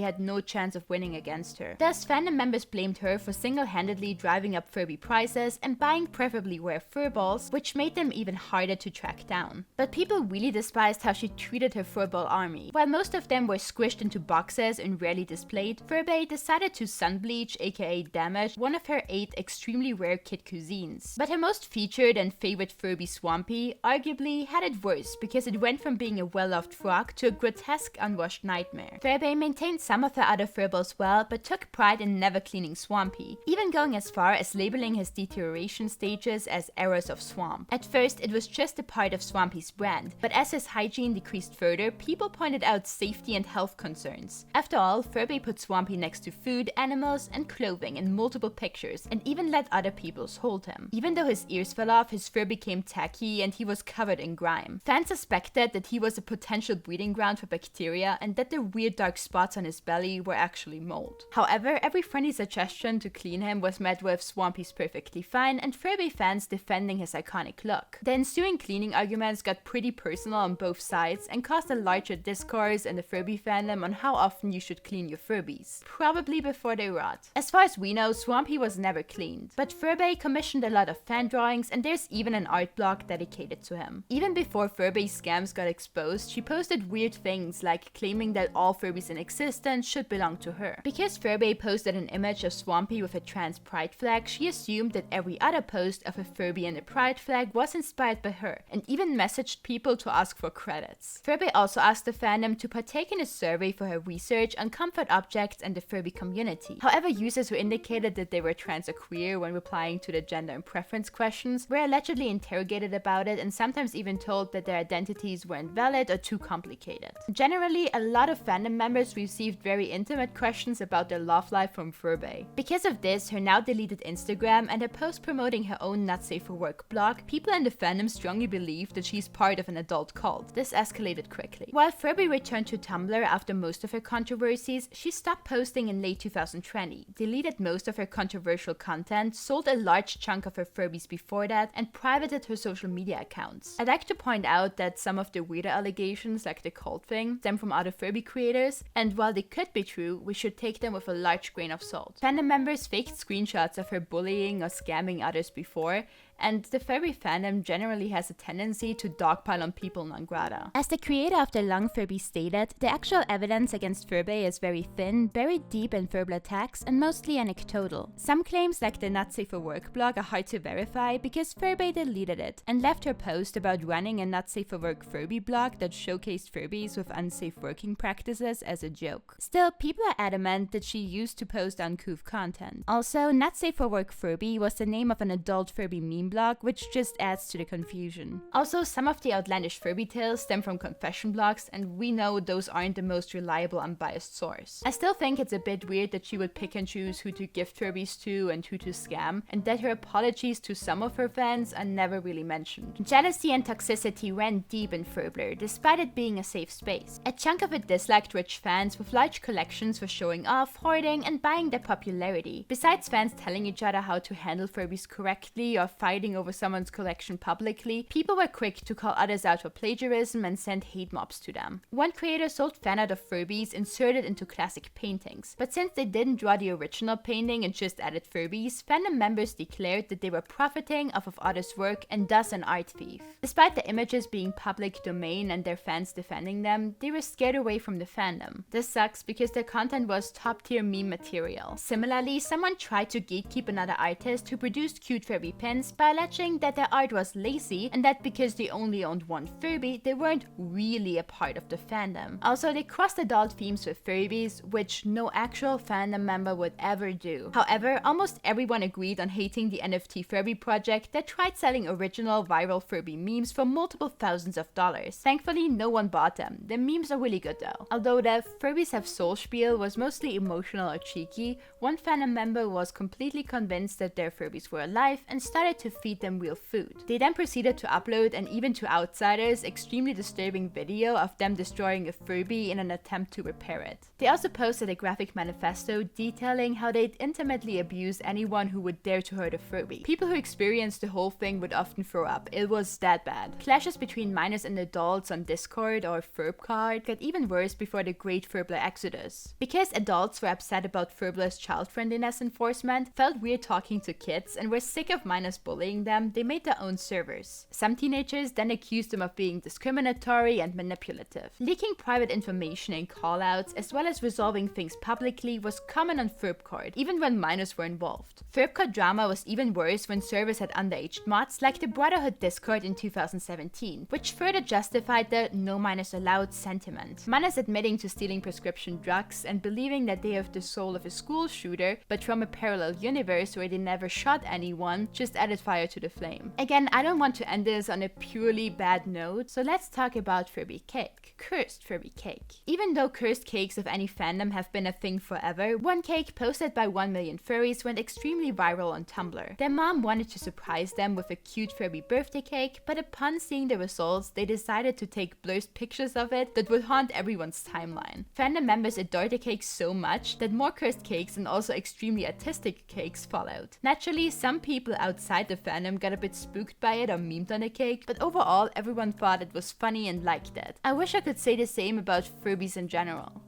had no chance of winning against her. Thus, fandom members blamed her for single-handedly driving up Furby prices and buying preferably rare furballs, which made them even harder to track down. But people really despised how she treated her furball army. While most of them were squished into boxes and rarely displayed, Furby decided to sunbleach, aka damage, one of her 8 extremely rare kid cuisines. But her most featured and favorite Furby Swampy arguably had it worse because it went from being a well-loved frog to a grotesque unwashed nightmare. Furby maintained some of her other furballs well, but took pride in never cleaning Swampy, even going as far as labeling his deterioration stages as errors of Swamp. At first, it was just a part of Swampy's brand, but as his hygiene decreased further, people pointed out safety and health concerns. After all, Furby put Swampy next to food, animals, and clothing in multiple pictures, and even let other people's hold him. Even though his ears fell off, his fur became tacky and he was covered in grime. Fans suspected that he was a potential breeding ground for bacteria and that the weird dark spots on his belly were actually mold. However, every friendly suggestion to clean him was met with Swampy's perfectly fine and Furby fans defending his iconic look. The ensuing cleaning arguments got pretty personal on both sides and caused a larger discourse in the Furby fandom on how often you should clean your Furbies, probably before they rot. As far as we know, Swampy was never cleaned, but Furby commissioned a lot of fan drawings and there's even an art blog dedicated to him. Even before Furby's scams got exposed, she posted weird things like claiming that all Furbies in existence should belong to her. Because Furby posted an image of Swampy with a trans pride flag, she assumed that every other post of a Furby and a pride flag was inspired by her, and even messaged people to ask for credits. Furby also asked the fandom to partake in a survey for her research on comfort objects and the Furby community. However, users who indicated that they were trans or queer when replying to the gender and preference questions were allegedly interrogated about it and sometimes even told that their identities were invalid or too complicated. Generally, a lot of fandom members received very intimate questions about their love life from Furby. Because of this, her now deleted Instagram and a post promoting her own not safe for work work blog, people in the fandom strongly believe that she's part of an adult cult. This escalated quickly. While Furby returned to Tumblr after most of her controversies, she stopped posting in late 2020, deleted most of her controversial content, sold a large chunk of her Furbies before that, and privated her social media accounts. I'd like to point out that some of the weirder allegations, like the cult thing, stem from other Furby creators, and while they could be true, we should take them with a large grain of salt. Fandom members faked screenshots of her bullying or scamming others before, and the Furby fandom generally has a tendency to dogpile on people non grata. As the creator of the Long Furby stated, the actual evidence against Furby is very thin, buried deep in Furblr tags, and mostly anecdotal. Some claims like the Not Safe for Work blog are hard to verify because Furby deleted it and left her post about running a Not Safe for Work Furby blog that showcased Furbies with unsafe working practices as a joke. Still, people are adamant that she used to post uncouth content. Also, Not Safe for Work Furby was the name of an adult Furby meme blog, which just adds to the confusion. Also, some of the outlandish Furby tales stem from confession blogs, and we know those aren't the most reliable, unbiased source. I still think it's a bit weird that she would pick and choose who to gift Furbies to and who to scam, and that her apologies to some of her fans are never really mentioned. Jealousy and toxicity ran deep in Furblr, despite it being a safe space. A chunk of it disliked rich fans with large collections for showing off, hoarding, and buying their popularity. Besides fans telling each other how to handle Furbies correctly or fighting over someone's collection publicly, people were quick to call others out for plagiarism and send hate mobs to them. One creator sold fan art of Furbies inserted into classic paintings, but since they didn't draw the original painting and just added Furbies, fandom members declared that they were profiting off of others' work and thus an art thief. Despite the images being public domain and their fans defending them, they were scared away from the fandom. This sucks because their content was top-tier meme material. Similarly, someone tried to gatekeep another artist who produced cute Furby pins by alleging that their art was lazy and that because they only owned one Furby, they weren't really a part of the fandom. Also, they crossed adult themes with Furbies, which no actual fandom member would ever do. However, almost everyone agreed on hating the NFT Furby project that tried selling original viral Furby memes for multiple thousands of dollars. Thankfully, no one bought them. The memes are really good though. Although the Furbies Have Soul spiel was mostly emotional or cheeky, one fandom member was completely convinced that their Furbies were alive and started to feed them real food. They then proceeded to upload an even to outsiders extremely disturbing video of them destroying a Furby in an attempt to repair it. They also posted a graphic manifesto detailing how they'd intimately abuse anyone who would dare to hurt a Furby. People who experienced the whole thing would often throw up. It was that bad. Clashes between minors and adults on Discord or Furbcard got even worse before the Great Furblr Exodus. Because adults were upset about Furblr's child-friendliness enforcement, felt weird talking to kids, and were sick of minors bullying them, they made their own servers. Some teenagers then accused them of being discriminatory and manipulative. Leaking private information in callouts, as well as resolving things publicly, was common on Furbcard, even when minors were involved. Furby drama was even worse when servers had underage mods like the Brotherhood Discord in 2017, which further justified the no minors allowed sentiment. Minors admitting to stealing prescription drugs and believing that they have the soul of a school shooter, but from a parallel universe where they never shot anyone, just added fire to the flame. Again, I don't want to end this on a purely bad note, so let's talk about Furby cake. Cursed Furby cake. Even though cursed cakes of any fandom have been a thing forever, one cake posted by 1 million furries went extremely viral on Tumblr. Their mom wanted to surprise them with a cute Furby birthday cake, but upon seeing the results, they decided to take blurred pictures of it that would haunt everyone's timeline. Fandom members adored the cake so much that more cursed cakes and also extremely artistic cakes followed. Naturally, some people outside the fandom got a bit spooked by it or memed on the cake, but overall everyone thought it was funny and liked it. I wish I could say the same about Furbies in general.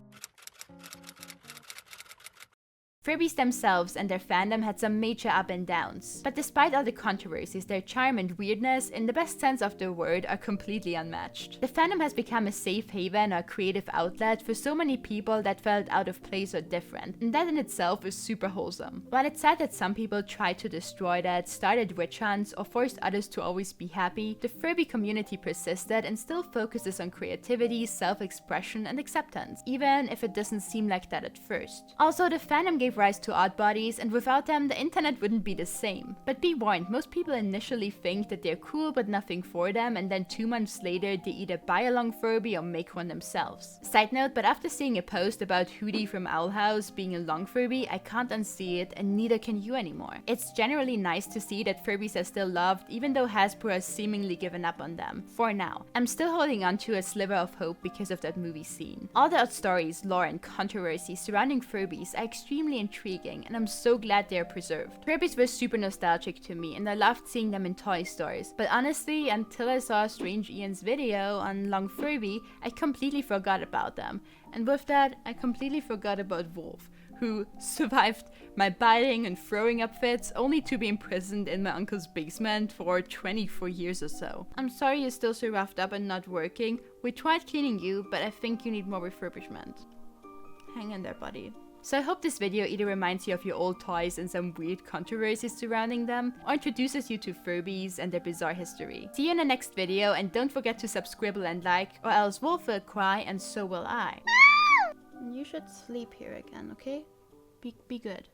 Furbies themselves and their fandom had some major up and downs, but despite all the controversies, their charm and weirdness, in the best sense of the word, are completely unmatched. The fandom has become a safe haven or creative outlet for so many people that felt out of place or different, and that in itself is super wholesome. While it's sad that some people tried to destroy that, started witch hunts, or forced others to always be happy, the Furby community persisted and still focuses on creativity, self-expression, and acceptance, even if it doesn't seem like that at first. Also, the fandom gave gave rise to Oddbodies, and without them, the internet wouldn't be the same. But be warned, most people initially think that they're cool but nothing for them, and then 2 months later, they either buy a Long Furby or make one themselves. Side note, but after seeing a post about Hootie from Owl House being a Long Furby, I can't unsee it, and neither can you anymore. It's generally nice to see that Furbies are still loved, even though Hasbro has seemingly given up on them. For now. I'm still holding on to a sliver of hope because of that movie scene. All the odd stories, lore, and controversies surrounding Furbies are extremely intriguing, and I'm so glad they are preserved. Furbies were super nostalgic to me, and I loved seeing them in toy stores. But honestly, until I saw Strange Ian's video on Long Furby, I completely forgot about them. And with that, I completely forgot about Wolf, who survived my biting and throwing up fits only to be imprisoned in my uncle's basement for 24 years or so. I'm sorry you're still so roughed up and not working. We tried cleaning you, but I think you need more refurbishment. Hang in there, buddy. So I hope this video either reminds you of your old toys and some weird controversies surrounding them, or introduces you to Furbies and their bizarre history. See you in the next video, and don't forget to subscribe and like, or else Wolf will cry and so will I. You should sleep here again, okay? Be good.